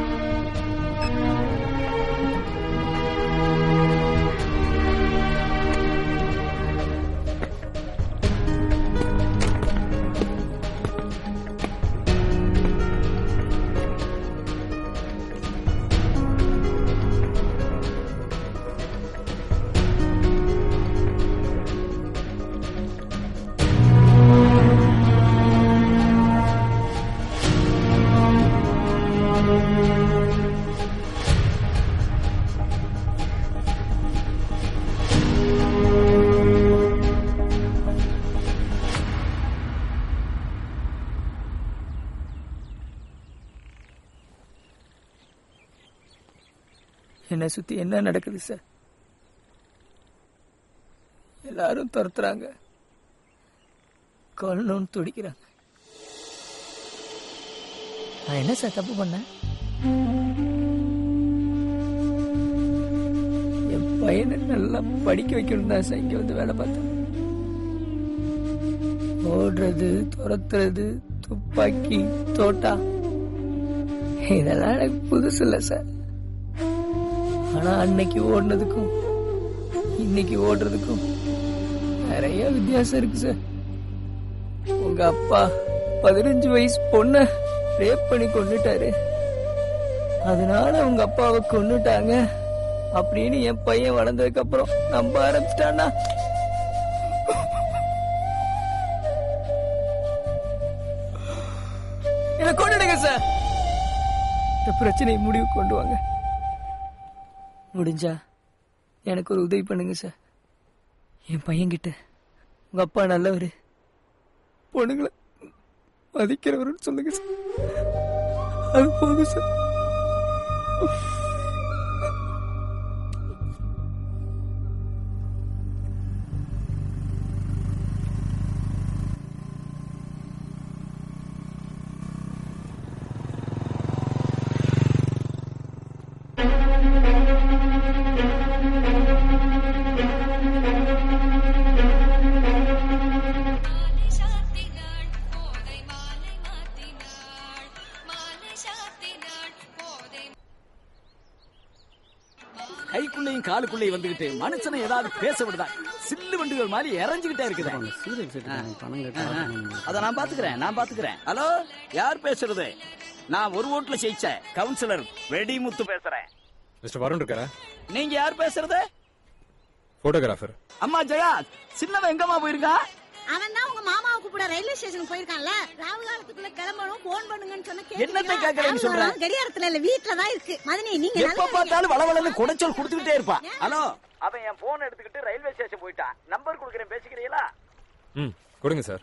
என்னை சுத்தி என்ன நடக்குது சார்? எல்லாரும் துரத்துறாங்க, கொல்லணும்னு துடிக்கிறாங்க. நான் என்ன சார் தப்பு பண்ணேன்? என் பையனை நல்லா படிக்க வைக்கணும் தான் சார் இங்க வந்து வேலை பார்த்தேன். ஓடுறது, துரத்துறது, துப்பாக்கி, தோட்டா, இதெல்லாம் எனக்கு புதுசு இல்லை சார். ஆனா அன்னைக்கு ஓடுனதுக்கும் இன்னைக்கு ஓடுறதுக்கும் நிறைய வித்தியாசம் இருக்கு சார். உங்க அப்பா 15 வயசு பொண்ண ரேப் பண்ணி கொன்னுட்டாரு. அதனால உங்க அப்பாவை கொன்னுட்டாங்க அப்படின்னு என் பையன் வளர்ந்ததுக்கு அப்புறம் நம்ப ஆரம்பிச்சிட்டானா? என்ன கொன்னுடுங்க சார். இந்த பிரச்சனையை முடிவு கொண்டு வாங்க. முடிஞ்சா எனக்கு ஒரு உதவி பண்ணுங்க சார். என் பையன்கிட்ட உங்க அப்பா நல்லவரு, பொண்ணுங்களை மதிக்கிறவருன்னு சொல்லுங்க சார். அது போதும் சார். கைக்குள்ளையும் காலுக்குள்ளையும் வந்துகிட்டு மனுஷனை ஏதாவது பேச விடுதா? சில்லு வண்டுகள் மாதிரி இறஞ்சுகிட்டே இருக்குது. அத நான் பாத்துக்கிறேன். ஹலோ, யார் பேசுறது? நான் ஒரு ஓட்டுல ஜெயிச்ச கவுன்சிலர் வெடிமுத்து பேசுறேன். மிஸ்டர் வருண் இருக்காரா? நீங்க யார் பேசுறது? போட்டோகிராஃபர். அம்மா ஜெயா, சின்னவன் எங்கம்மா போயிருக்கா? அவன் தான் உங்க மாமாவை கூப்பிட ரயில்வே ஸ்டேஷன் போயிருக்கான்ல. ராவு காலத்துக்குள்ள கிளம்பணும், போன் பண்ணுங்கன்னு சொன்ன என்னத்தை கேக்குறேன்னு சொல்றேன். கடியாரத்துல இல்ல, வீட்டுல தான் இருக்கு. மதனி, நீங்க எப்ப பார்த்தாலும் வளவளன்னு குடைச்சல் கொடுத்துக்கிட்டே இருப்பா. ஹலோ, அவன் என் போன் எடுத்துக்கிட்டு ரயில்வே ஸ்டேஷன் போயிட்டான். நம்பர் கொடுக்குறேன், பேசிக்கிறீங்களா? கொடுங்க சார்.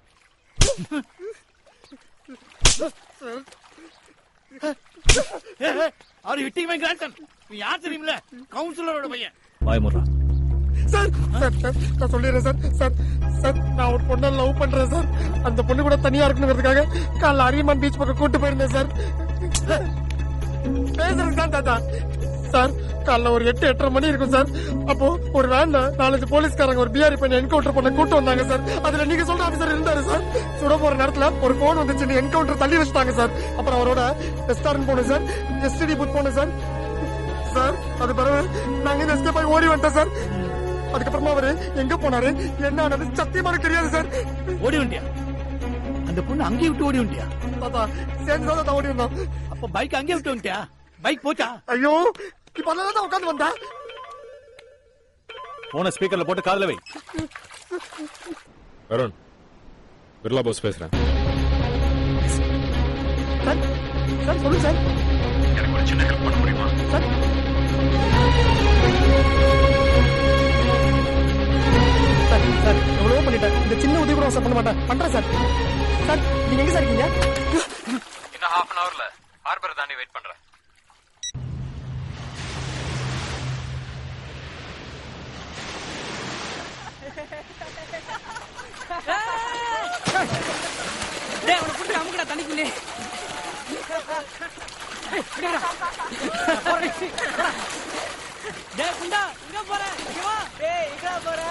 அவர் ஹிட்டிங் மை கிராண்ட்சன். நீ யார் தெரியுமில்ல? கவுன்சிலரோட பையன். வாய் முறா. சார் நான் சொல்லிடுறேன் சார். நான் ஒரு பொண்ணை லவ் பண்றேன் சார். அந்த பொண்ணு கூட தனியா இருக்கணுங்கிறதுக்காக காலைல அரியமான் பீச் பக்கம் கூட்டு போயிருந்தேன் சார். பேசுறேன் சார். தாத்தா சார், காலைல ஒரு 8-8:30 மணி இருக்கும் சார். அப்போ ஒரு வேன்ல 4-5 போலீஸ்காரங்க ஒரு பிஆர்இ பண்ணி என்கவுண்டர் பண்ண கூட்டு வந்தாங்க சார். அதுல நீங்க சொல்ற ஆபீசர் இருந்தாரு சார். சுட போற நேரத்துல ஒரு போன் வந்துச்சு, என்கவுண்டர் தள்ளி வச்சுட்டாங்க சார். அப்புறம் அவரோட ரெஸ்டாரண்ட் போனோம் சார், எஸ்டிடி பூத் போனோம் சார். அது பிறகு நாங்க எஸ்கேப் ஆகி ஓடி வந்துட்டோம் சார். அதுக்கப்புறமா அவரு எங்க போனாரு, என்ன ஆனது சத்தியமா தெரியாது சார். ஓடி வண்டியா? அந்த பொண்ணு அங்கேயே விட்டு ஓடி வண்டியா? தாத்தா சேர்ந்து தான் ஓடி வந்தோம். அப்ப பைக் அங்கேயே விட்டு வந்துட்டியா? பைக் போச்சா? ஐயோ, இப்ப தான் உட்காந்து வந்தா. போன ஸ்பீக்கர்ல போட்டு காதுல வை. வருண், பிர்லா போஸ் பேசுறேன். சார் சொல்லுங்க சார். எனக்கு ஒரு சின்ன ஹெல்ப் பண்ண முடியுமா சார்? சார் எவ்வளவோ பண்ணிட்டேன், இந்த சின்ன உதவி கூட சார் பண்ண மாட்டேன். பண்றேன் சார். சார் நீங்க எங்க சார் இருக்கீங்க? இன்னும் half an hourல ஹார்பர் தாண்டி வெயிட் பண்றேன். டேய், அவனை புடிச்சு அமுக்குடா தண்ணிக்குள்ளே. டேய் குண்டா, எங்க போற? இங்க வா. டேய், எங்க போற?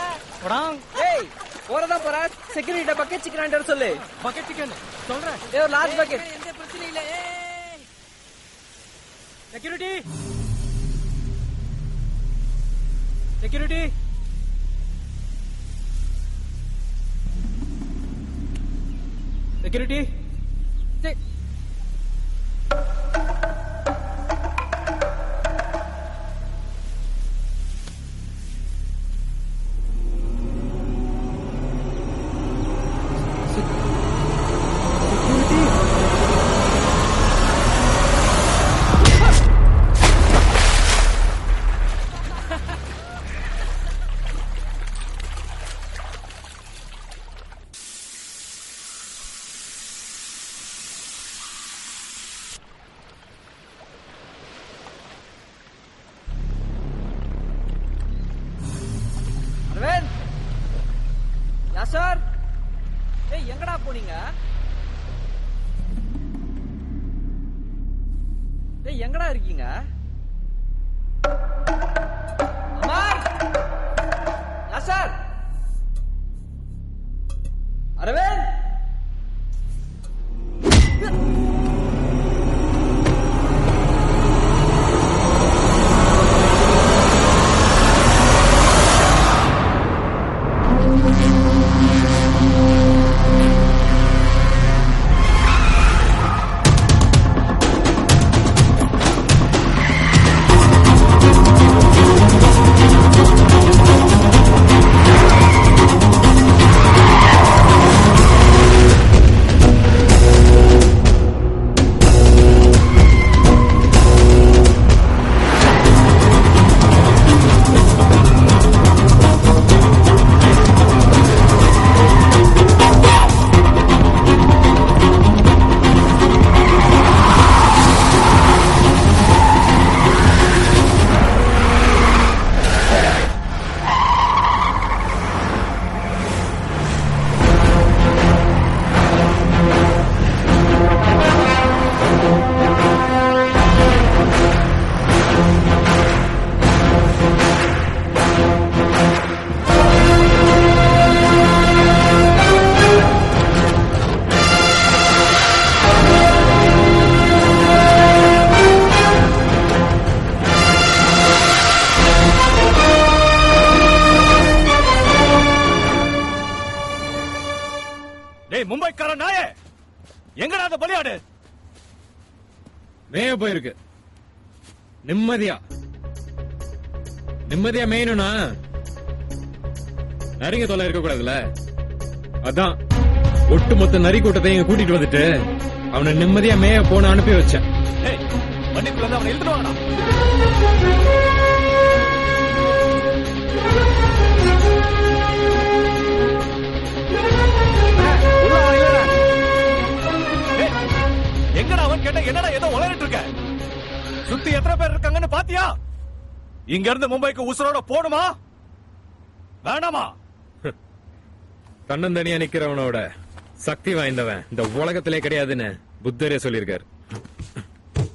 டேய், போறதா போற. செக்யூரிட்டி பக்கெட் சிக்கன் சொல்லு. பக்கெட் சிக்கன் சொல்றேன். டேய், ஒரு லார்ஜ் பக்கெட். எந்த பிரச்சனையும் இல்ல. Security, security. Security. Aravind, Yasir, ஏய் எங்கடா போனீங்க? ஏய் எங்கடா இருக்கீங்க? அமர், யாசர், அரவிந்த். மும்பைக்கார நாயே, எங்கடா அந்த பலியாடு? மேய போயிருக்கு. நிம்மதியா மேயணும்னா நரிங்க தொல்லை இருக்க கூடாதுல. அதான் ஒட்டுமொத்த நரி கூட்டத்தை இங்க கூட்டிட்டு வந்துட்டு அவனை நிம்மதியா மேய போன அனுப்பி வச்சேன். வண்டிக்குள்ள அவனை இழுத்துட்டு வாங்கடா. எங்கடா அவன் கேட்ட? என்னடா ஏதோ உளறிட்டு இருக்க? சுத்தி எத்தனை பேர் இருக்காங்கன்னு பாத்தியா? இங்க இருந்து மும்பைக்கு உசுரோட போணுமா வேண்டாமா? தன்னந்தனியா நிக்கிறவனோட சக்தி வாய்ந்தவன் இந்த உலகத்திலே கிடையாதுன்னு புத்தரே சொல்லியிருக்காரு.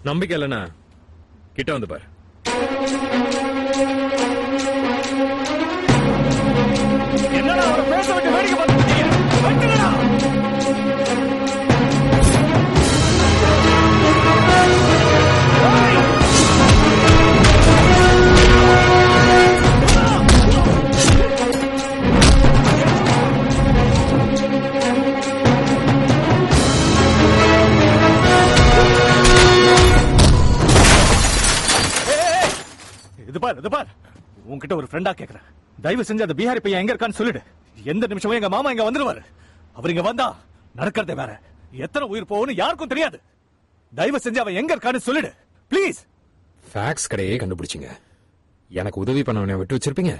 நம்பிக்கை இல்லைன்னா கிட்ட வந்து பாரு. என்னடா அவரை பேச விட்டு வேடிக்கை பார்த்துட்டீங்க? வெட்டுங்கடா. இது பார், உன்கிட்ட ஒரு ஃப்ரெண்டா கேக்குறேன். தயவு செஞ்சு அந்த பீகாரி பையன் எங்க இருக்கான்னு சொல்லிடு. எந்த நிமிஷமும் எங்க மாமா இங்க வந்துருவாரு. அவர் இங்க வந்தா நடக்கிறதே வேற. எத்தனை உயிர் போகும்னு யாருக்கும் தெரியாது. தயவு செஞ்சு அவன் எங்க இருக்கான்னு சொல்லிடு ப்ளீஸ். ஃபேக்ஸ் கடையே கண்டுபிடிச்சிங்க. எனக்கு உதவி பண்ணவனை விட்டு வச்சிருப்பீங்க.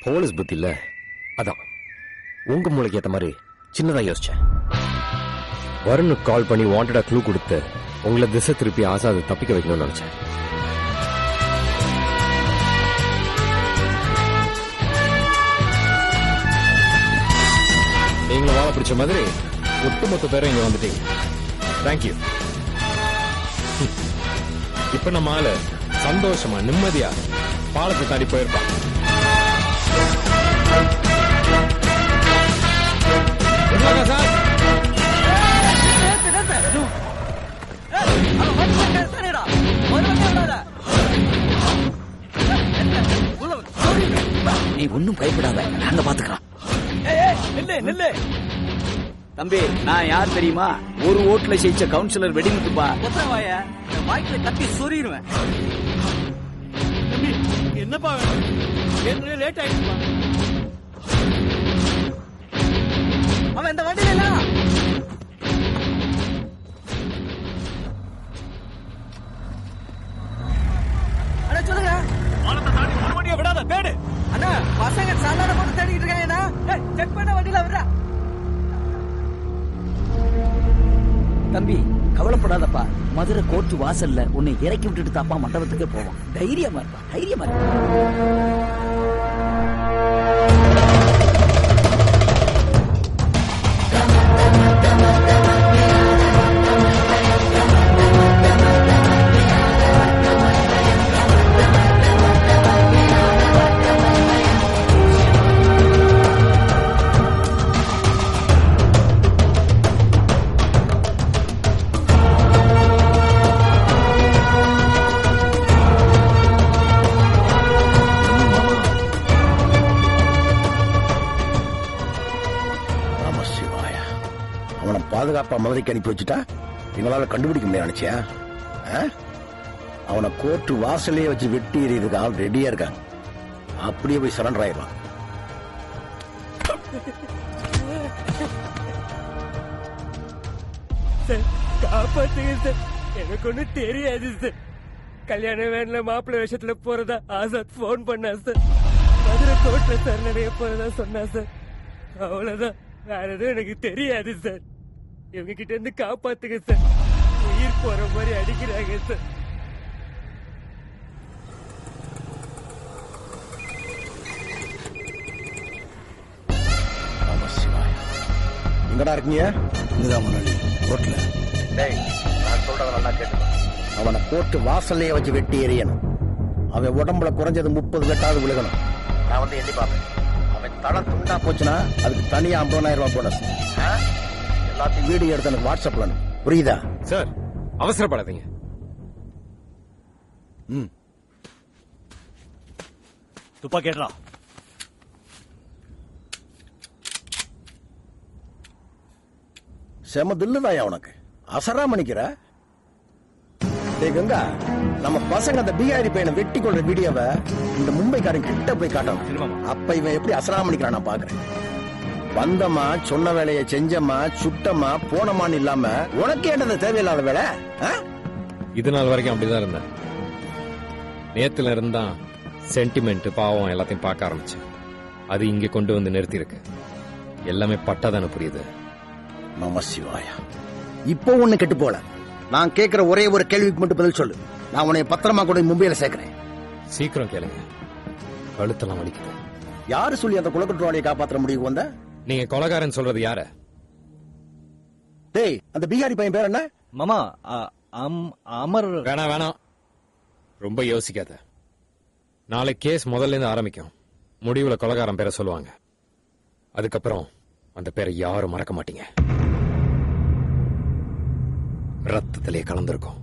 போலீஸ் புத்தி இல்ல, அதான் உங்க மூளைக்கு ஏத்த மாதிரி சின்னதா யோசிச்சேன். வருணுக்கு கால் பண்ணி வாண்டடா க்ளூ கொடுத்து உங்களை திசை திருப்பி ஆசாத தப்பிக்க வைக்கணும்னு நினைச்சேன். நீங்களும் வாழ பிடிச்ச மாதிரி ஒட்டுமொத்த பேரும் இங்க வந்துட்டீங்க. தேங்க்யூ. இப்ப நம்ம ஆளு சந்தோஷமா நிம்மதியா பாலத்தை தாண்டி போயிருப்பான். சார் நீ ஒன்னும் பயப்படாத, நாங்க பாத்துக்கலாம். தம்பி, நான் யார் தெரியுமா? ஒரு ஓட்டுல ஜெயிச்ச கவுன்சிலர் வெடிமுத்துப்பா. வாய்க்குல கத்தி சொறிடுவேன். என்னப்பா வேணும்? ஏற்கனவே லேட் ஆயிடுச்சுப்பா. அவன் இந்த வண்டியில இல்ல. அண்ணா சொல்லுங்க. பாலத்தை தாண்டி ஒரு வண்டியை விடாத, தேடு. அண்ணா பசங்க சாதாரண போட்டு தேடிட்டு இருக்காங்க. செக் பண்ண வண்டியில விடுறா. தம்பி கவலைப்படாதப்பா, மதுரை கோர்ட்டு வாசல்ல உன்னை இறக்கி விட்டுட்டு தாப்பா மண்டபத்துக்கே போவோம். தைரியமா இருப்பா, தைரியமா இருப்பா. பாதுகாப்பா மதுரைக்கு அனுப்பி வச்சுட்டா எங்களால கண்டுபிடிக்க முடியாது நினைச்சியா? அவனை கோர்ட்டு வாசலே வச்சு வெட்டி எறியதுக்கு ஆள் ரெடியா இருக்காங்க. அப்படியே போய் சரண்டர் ஆயிடலாம். காப்பாத்துங்க சார், எனக்கு ஒண்ணும் தெரியாது சார். கல்யாண வேன்ல மாப்பிள்ளை வேஷத்துல போறதா ஆசாத் போன் பண்ணா சார். மதுரை கோர்ட்ல சார் நிறைய போறதா சொன்னா சார். அவ்வளவுதான், வேற எதுவும் எனக்கு தெரியாது சார். இவங்க கிட்ட இருந்து காப்பாத்துங்க சார். உயிர் போற மாதிரி அடிக்கிறாங்க சார். எங்கடா இருக்கீங்க? கோர்ட்ல. நான் சொல்றத நல்லா கேட்டுக்கோ. அவனை கோர்ட்டு வாசல்லையே வச்சு வெட்டி எறியணும். அவன் உடம்புல குறைஞ்சது 30 வெட்டாவது விழுகணும். நான் வந்து எண்ணி பார்ப்பேன். அவன் தலை துண்டா போச்சுன்னா அதுக்கு தனியா 50,000 ரூபாய் போனஸ். எல்லாத்தையும் வீடியோ எடுத்து எனக்கு வாட்ஸ்அப்ல புரியுதா? சார் அவசரப்படாதீங்க. துப்பாக்கி ஏற்றா. செம தில்லுதாயா உனக்கு. அசராம நிக்கிற. டேய் கங்கா, நம்ம பசங்க அந்த பீகாரி பையனை வெட்டி கொள்ற வீடியோவை இந்த மும்பைக்காரன் கிட்ட போய் காட்டணும். அப்ப இவன் எப்படி அசராம நிக்கிறான் நான் பாக்குறேன். வந்தமா, சொன்ன வேலையை செஞ்சமா, சுட்டமா, போனமான்னு இல்லாம உனக்கு ஏன்டா தேவையில்லாத வேலை? இது நாள் வரைக்கும் அப்படிதான் இருந்தேன். நேத்துல இருந்தா சென்டிமெண்ட், பாவம் எல்லாத்தையும் பார்க்க ஆரம்பிச்சேன். அது இங்க கொண்டு வந்து நிறுத்தி இருக்கு. எல்லாமே பட்டாதானே புரியுது. நம சிவாயா. இப்போ ஒண்ணு கெட்டு போல. நான் கேட்கிற ஒரே ஒரு கேள்விக்கு மட்டும் பதில் சொல்லு. நான் உன்னை பத்திரமா கூட மும்பையில சேர்க்கிறேன். சீக்கிரம் கேளுங்க. கழுத்தெல்லாம் வலிக்குது. யாரு சொல்லி அந்த குலக்குற்றவாளியை காப்பாற்ற முடியும் வந்த? நீங்க கொலைகாரன் சொல்றது யார? டேய், அந்த பீகாரி பையன் பேர் என்ன? மாமா அமர். வேணாம், ரொம்ப யோசிக்காத. நாளை கேஸ் முதல்ல இருந்து ஆரம்பிக்கும். முடிவுல கொலைகாரன் பேரை சொல்லுவாங்க. அதுக்கப்புறம் அந்த பேரை யாரும் மறக்க மாட்டீங்க. ரத்தத்திலே கலந்திருக்கும்.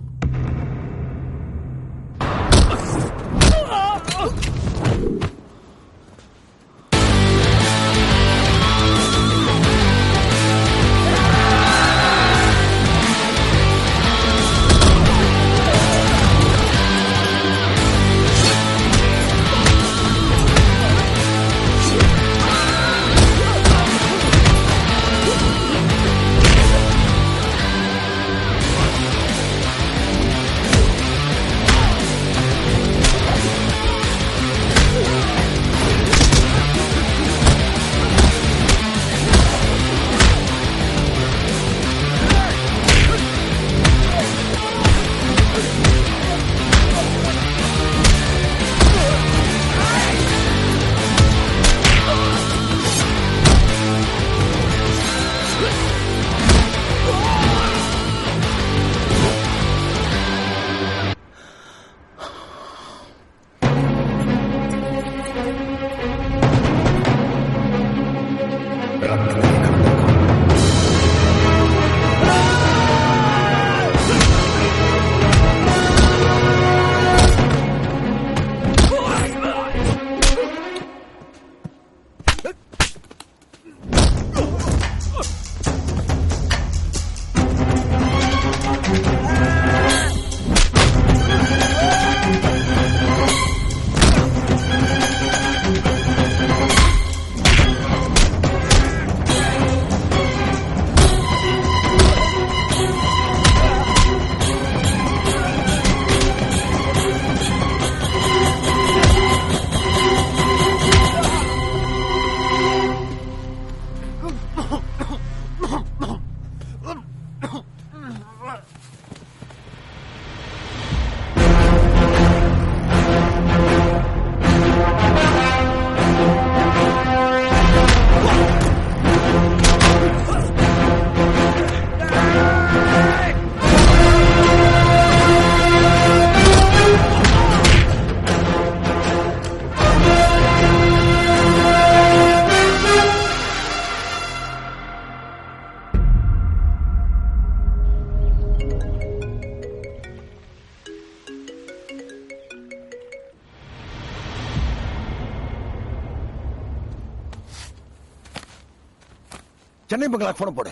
சென்னை பங்களா போன போடு.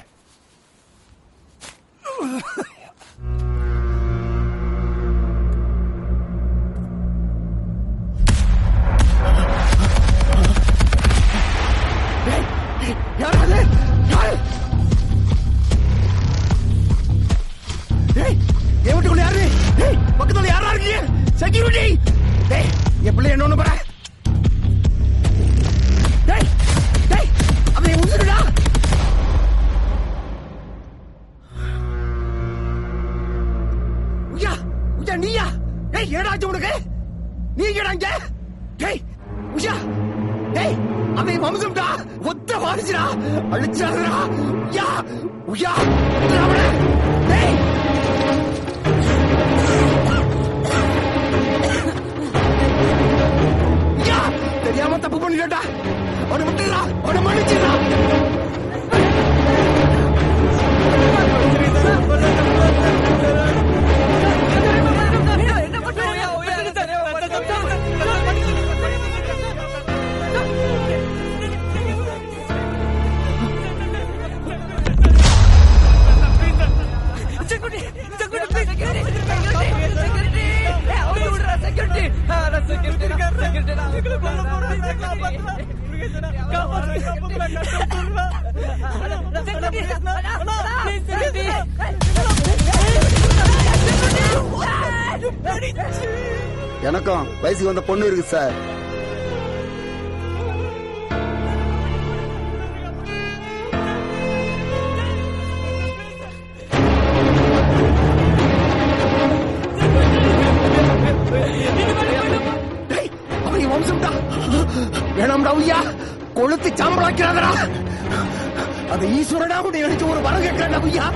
வீட்டுக்குள்ள யாரு? பக்கத்துல யாரா இருக்கீங்க? செக்யூரிட்டி. என் பிள்ளை என்ன ஒண்ணு பாரு. அவனை உசுருடா. நீயா? ஏடாச்சு உனக்கு? நீ ஏடாங்க? உஷா, அவன் வம்சம்டா, ஒத்த வாரிசுடா, அழிச்சாடுறா. உஷா, தெரியாம தப்பு பண்ணிட்டா. அவனை விட்டுடா, அவனை மன்னிச்சுடா. எனக்கும் வயசுக்கு வந்த பொண்ணு இருக்கு சார். வேணாம்டா ஐயா, கொளுத்து சாம்பலாக்கிறாதடா. அது ஈஸ்வரனா கூட எனக்கு ஒரு வரம் கேட்கிறா ஐயா.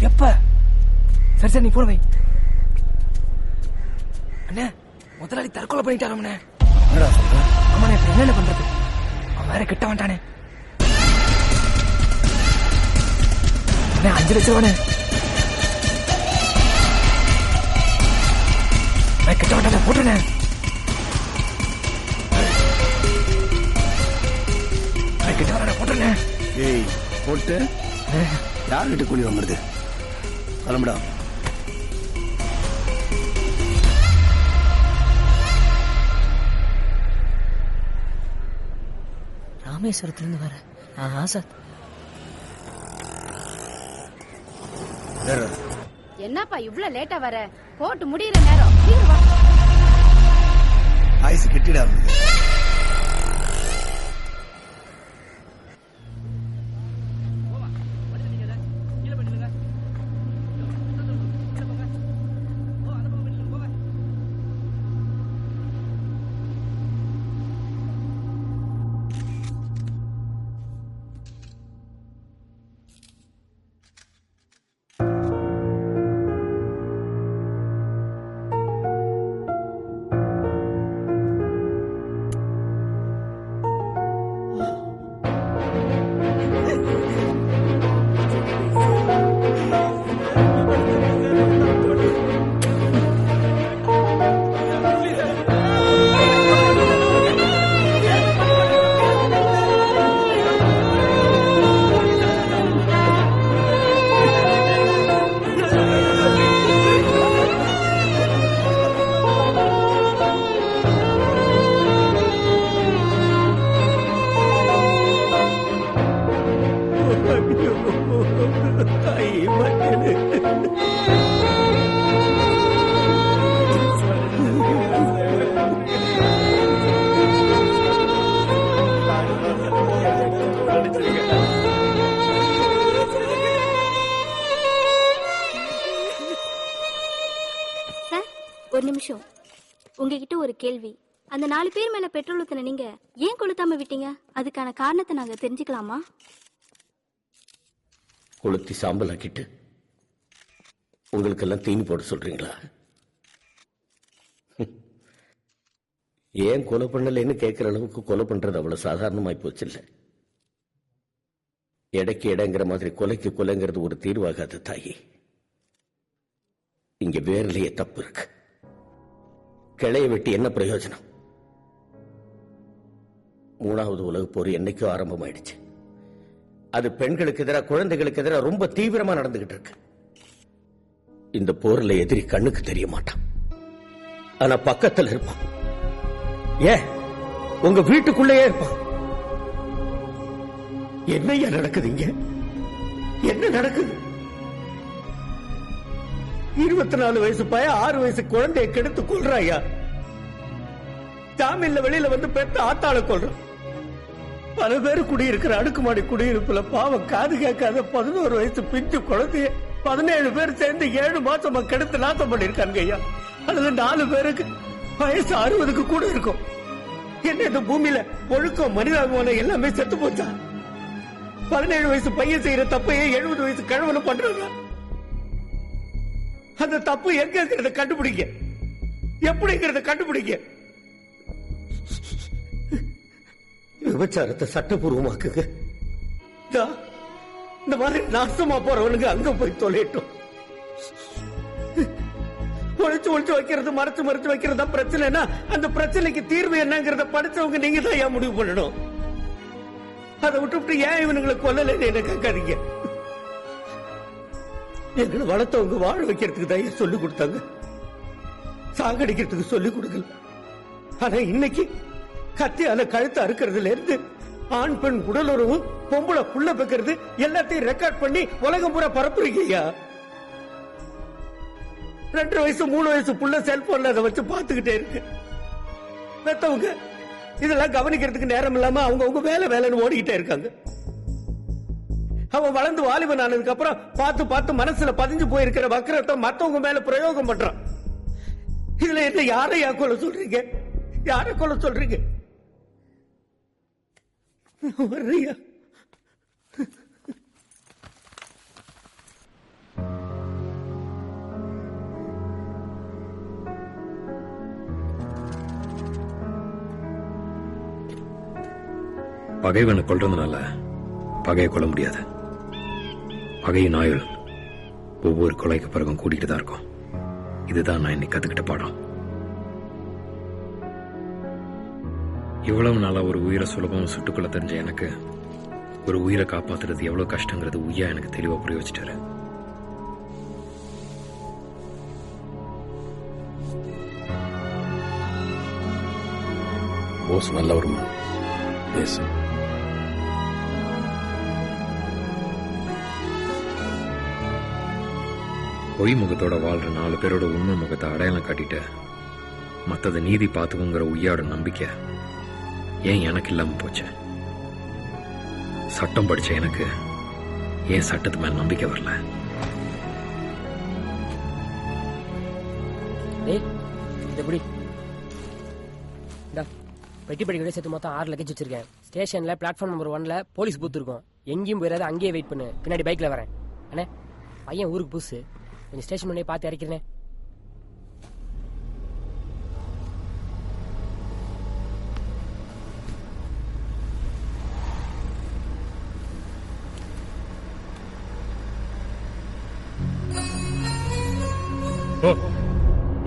எப்ப? சரி சரி, நீ போன வை. அண்ணே, முதலாளி தற்கொலை பண்ணிட்டாரே. ஆமாண்ணே, இப்ப என்ன பண்றது? அவன் வேற கிட்ட வந்துட்டானே. அண்ணே, 5 லட்சம் ரூபாண்ணே. கிட்ட வந்துட்டானே, போட்டுண்ணே. கிட்ட வர போட்டுண்ணே. ஏய், போட்டு யாருக்கிட்ட கூலி வாங்குறது? கிளம்புடா. ராமேஸ்வரத்துல வர ஆசாத். என்னப்பா இவ்ளோ லேட்டா வர? கோர்ட் முடியற நேரம். சீக்கிரம் வா. ஆயிசு கெட்டிடா. ஒரு நிமிஷம், உங்ககிட்ட ஒரு கேள்வி. அந்த 4 பேர் மேல பெட்ரோல் ஊத்துன நீங்க ஏன் கொளுத்தாம விட்டீங்க? அதுக்கான காரணத்தை நாங்க தெரிஞ்சுக்கலாமா? கொளுத்தி சாம்பல் ஆக்கிட்டு உங்களுக்கெல்லாம் தீனி போட சொல்றீங்களா? ஏன் கொலை பண்ணலன்னு கேட்கிற அளவுக்கு கொலை பண்றது அவ்வளவு சாதாரணமாய் போச்சு இல்ல. எடைக்கு இடங்கிற மாதிரி கொலைக்கு கொலைங்கிறது ஒரு தீர்வாகாது தாயி. இங்க வேர்லயே தப்பு இருக்கு. கிளைய வெட்டி என்ன பிரயோஜனம்? 3வது உலகப் போர் என்னைக்கோ ஆரம்பமாயிடுச்சு. அது பெண்களுக்கு எதிராக, குழந்தைகளுக்கு எதிராக ரொம்ப தீவிரமா நடந்துகிட்டு இருக்கு. இந்த போர்ல எதிரி கண்ணுக்கு தெரிய மாட்டான், ஆனா பக்கத்துல இருப்பான். ஏன் உங்க வீட்டுக்குள்ளேயே இருப்பான். என்னையா நடக்குது இங்க? என்ன நடக்குது? 24 வயசு பையன் 6 வயசு குழந்தைய கெடுத்து கொள்றாயா. ஜாமீன்ல வெளியில வந்து பெற்ற ஆத்தாள கொள்றான். பல பேர் குடியிருக்கிற அடுக்குமாடி குடியிருப்புல பாவம் காது கேட்காத 11 வயசு பிஞ்சு குழந்தைய 17 பேர் சேர்ந்து 7 மாசமா கெடுத்து நாசம் பண்ணிருக்காங்க ஐயா. அதுல 4 பேருக்கு வயசு 60க்கு கூட இருக்கும். என்ன இந்த பூமியில ஒழுக்கம், மனிதாபிமானம் எல்லாமே செத்து போச்சா? 17 வயசு பையன் செய்யற தப்பையே 70 வயசு கழவனை பண்றாங்க. அந்த தப்பு எங்க இருக்கிறத கண்டுபிடிக்க, எப்படிங்கிறத கண்டுபிடிக்க. விபச்சாரத்தை சட்டபூர்வமாக்குங்க. இந்த மாதிரி நாசமா போறவனுக்கு அங்க போய் தொலையட்டும். ஒழிச்சு ஒழிச்சு வைக்கிறது, மறைச்சு மறைச்சு வைக்கிறதா பிரச்சனைனா அந்த பிரச்சனைக்கு தீர்வு என்னங்கிறத படிச்சவங்க நீங்க தான் ஏன் முடிவு பண்ணணும். அதை விட்டு ஏன் இவனுங்களை கொல்லலைன்னு என்ன கேட்காதீங்க. எங்களை வளர்த்தவங்க வாழ வைக்கிறதுக்கு தான் சொல்லிக் கொடுத்தாங்க, சாகடிக்கிறதுக்கு சொல்லிக் கொடுக்கல. ஆனா இன்னைக்கு கத்தியால கழுத்து அறுக்கிறதுல இருந்து ஆண் பெண் உடலுறவு, பொம்பளை புள்ள பெக்கிறது எல்லாத்தையும் ரெக்கார்ட் பண்ணி உலகம் பூரா பரப்புறீங்கய்யா. 2 வயசு 3 வயசு புள்ள செல்போன்ல அதை வச்சு பார்த்துக்கிட்டே இருக்கு. மத்தவங்க இதெல்லாம் கவனிக்கிறதுக்கு நேரம் இல்லாம அவங்க வேலை வேலைன்னு ஓடிக்கிட்டே இருக்காங்க. அவன் வளர்ந்து வாலிபன் ஆனதுக்கு அப்புறம் பார்த்து பார்த்து மனசுல பதிஞ்சு போயிருக்கிற வக்கரத்தை மத்தவங்க மேல பிரயோகம் பண்றான். இதுல என்ன யாரையா கொலை சொல்றீங்க? யாரை கொலை சொல்றீங்க? வர்றியா? பகைவனை கொல்றதுனால பகையை கொல்ல முடியாது. பகையின் ஆயுள் ஒவ்வொரு கொலைக்கு பிறகும் கூட்டிட்டு தான் இருக்கும். இதுதான் நான் இன்னைக்கு கத்துக்கிட்ட பாடம். இவ்வளவு நாளா ஒரு உயிரை சுலபம் சுட்டுக்கொள்ள தெரிஞ்ச எனக்கு ஒரு உயிரை காப்பாத்துறது எவ்வளவு கஷ்டங்கிறது உய்யா எனக்கு தெளிவா புரிய வச்சுட்டாரு. போஸ் நல்ல ஒரு பேசு. பொய் முகத்தோட வாழ்ற 4 பேரோட உண்மை முகத்தை அடையாளம் காட்டிட்டு மத்தத நீதி பார்த்துக்குங்கிற உய்யாட நம்பிக்கை ஏன் எனக்கு இல்லாம போச்சு? சட்டம் படிச்ச எனக்கு ஏன் சட்டத்து மேல நம்பிக்கை வரல? பெட்டி படிக்க சேர்த்து மொத்தம் 6 லக்கேஜ் வச்சிருக்கேன். ஸ்டேஷன்ல பிளாட்ஃபார்ம் நம்பர் 1ல போலீஸ் பூத் இருக்கும். எங்கேயும் போயிடாத, அங்கேயே வெயிட் பண்ணு. பின்னாடி பைக்ல வரேன். அண்ணே, பையன் ஊருக்கு புதுசு, கொஞ்சம் ஸ்டேஷன் முன்னே பார்த்து இறக்கிறேன்.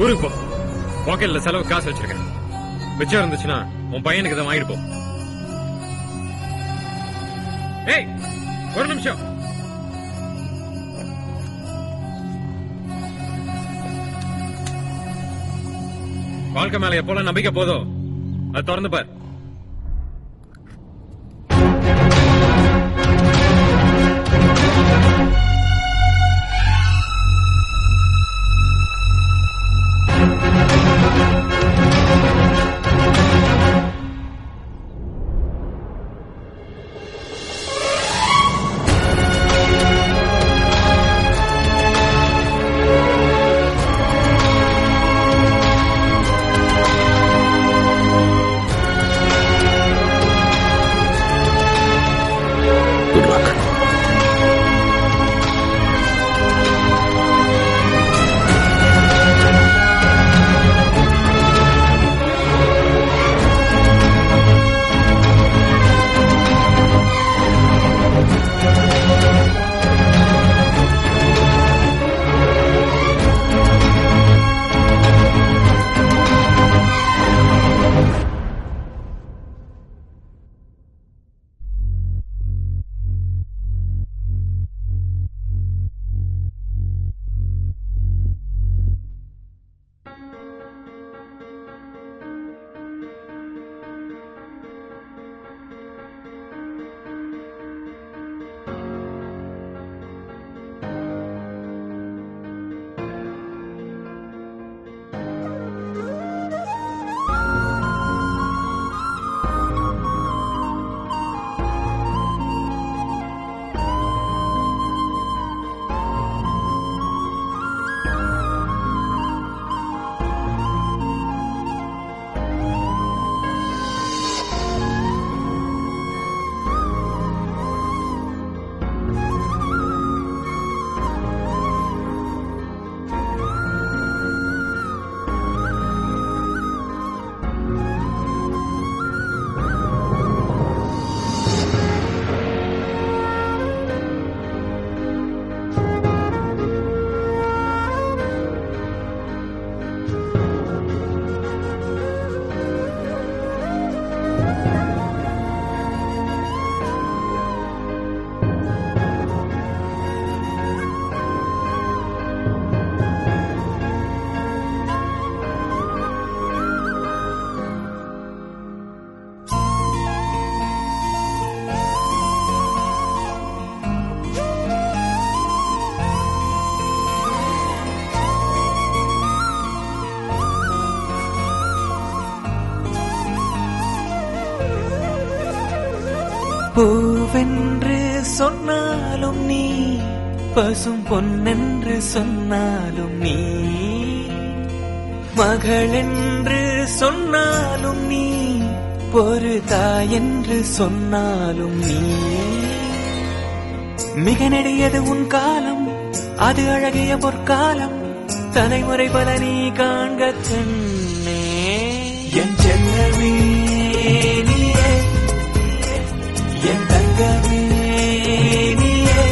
ஊருக்கு போ. பாக்கெட்ல செலவு காசு வச்சிருக்கேன். மிச்சம் இருந்துச்சுன்னா உன் பையனுக்கு இதை வாங்கிட்டு போ. ஏய், ஒரு நிமிஷம். வாழ்க்கை மேல எப்போல நம்பிக்கை போதோ அது திறந்து பார். பூவென்று சொன்னாலும் நீ, பசும் பொன்னென்று சொன்னாலும் நீ, மகளென்று சொன்னாலும் நீ, ஒரு தாயென்று சொன்னாலும் நீ. மிக நெடியது உன் காலம், அது அழகிய பொற்காலம், தலைமுறை பல நீ காண்க சென்னே. என் செல்லமே நீயே, என் தங்கமே நீயே,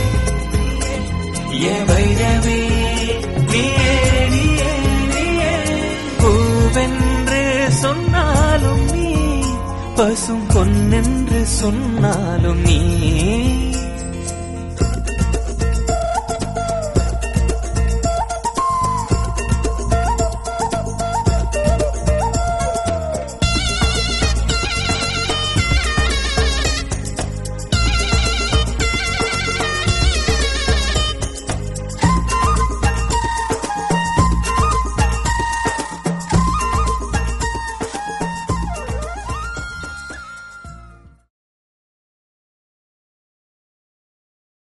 என் வைரமே நீயே நீயே நீயே. பூவென்று சொன்னாலும் நீ, பசும் பொன்னென்று சொன்னாலும் நீ.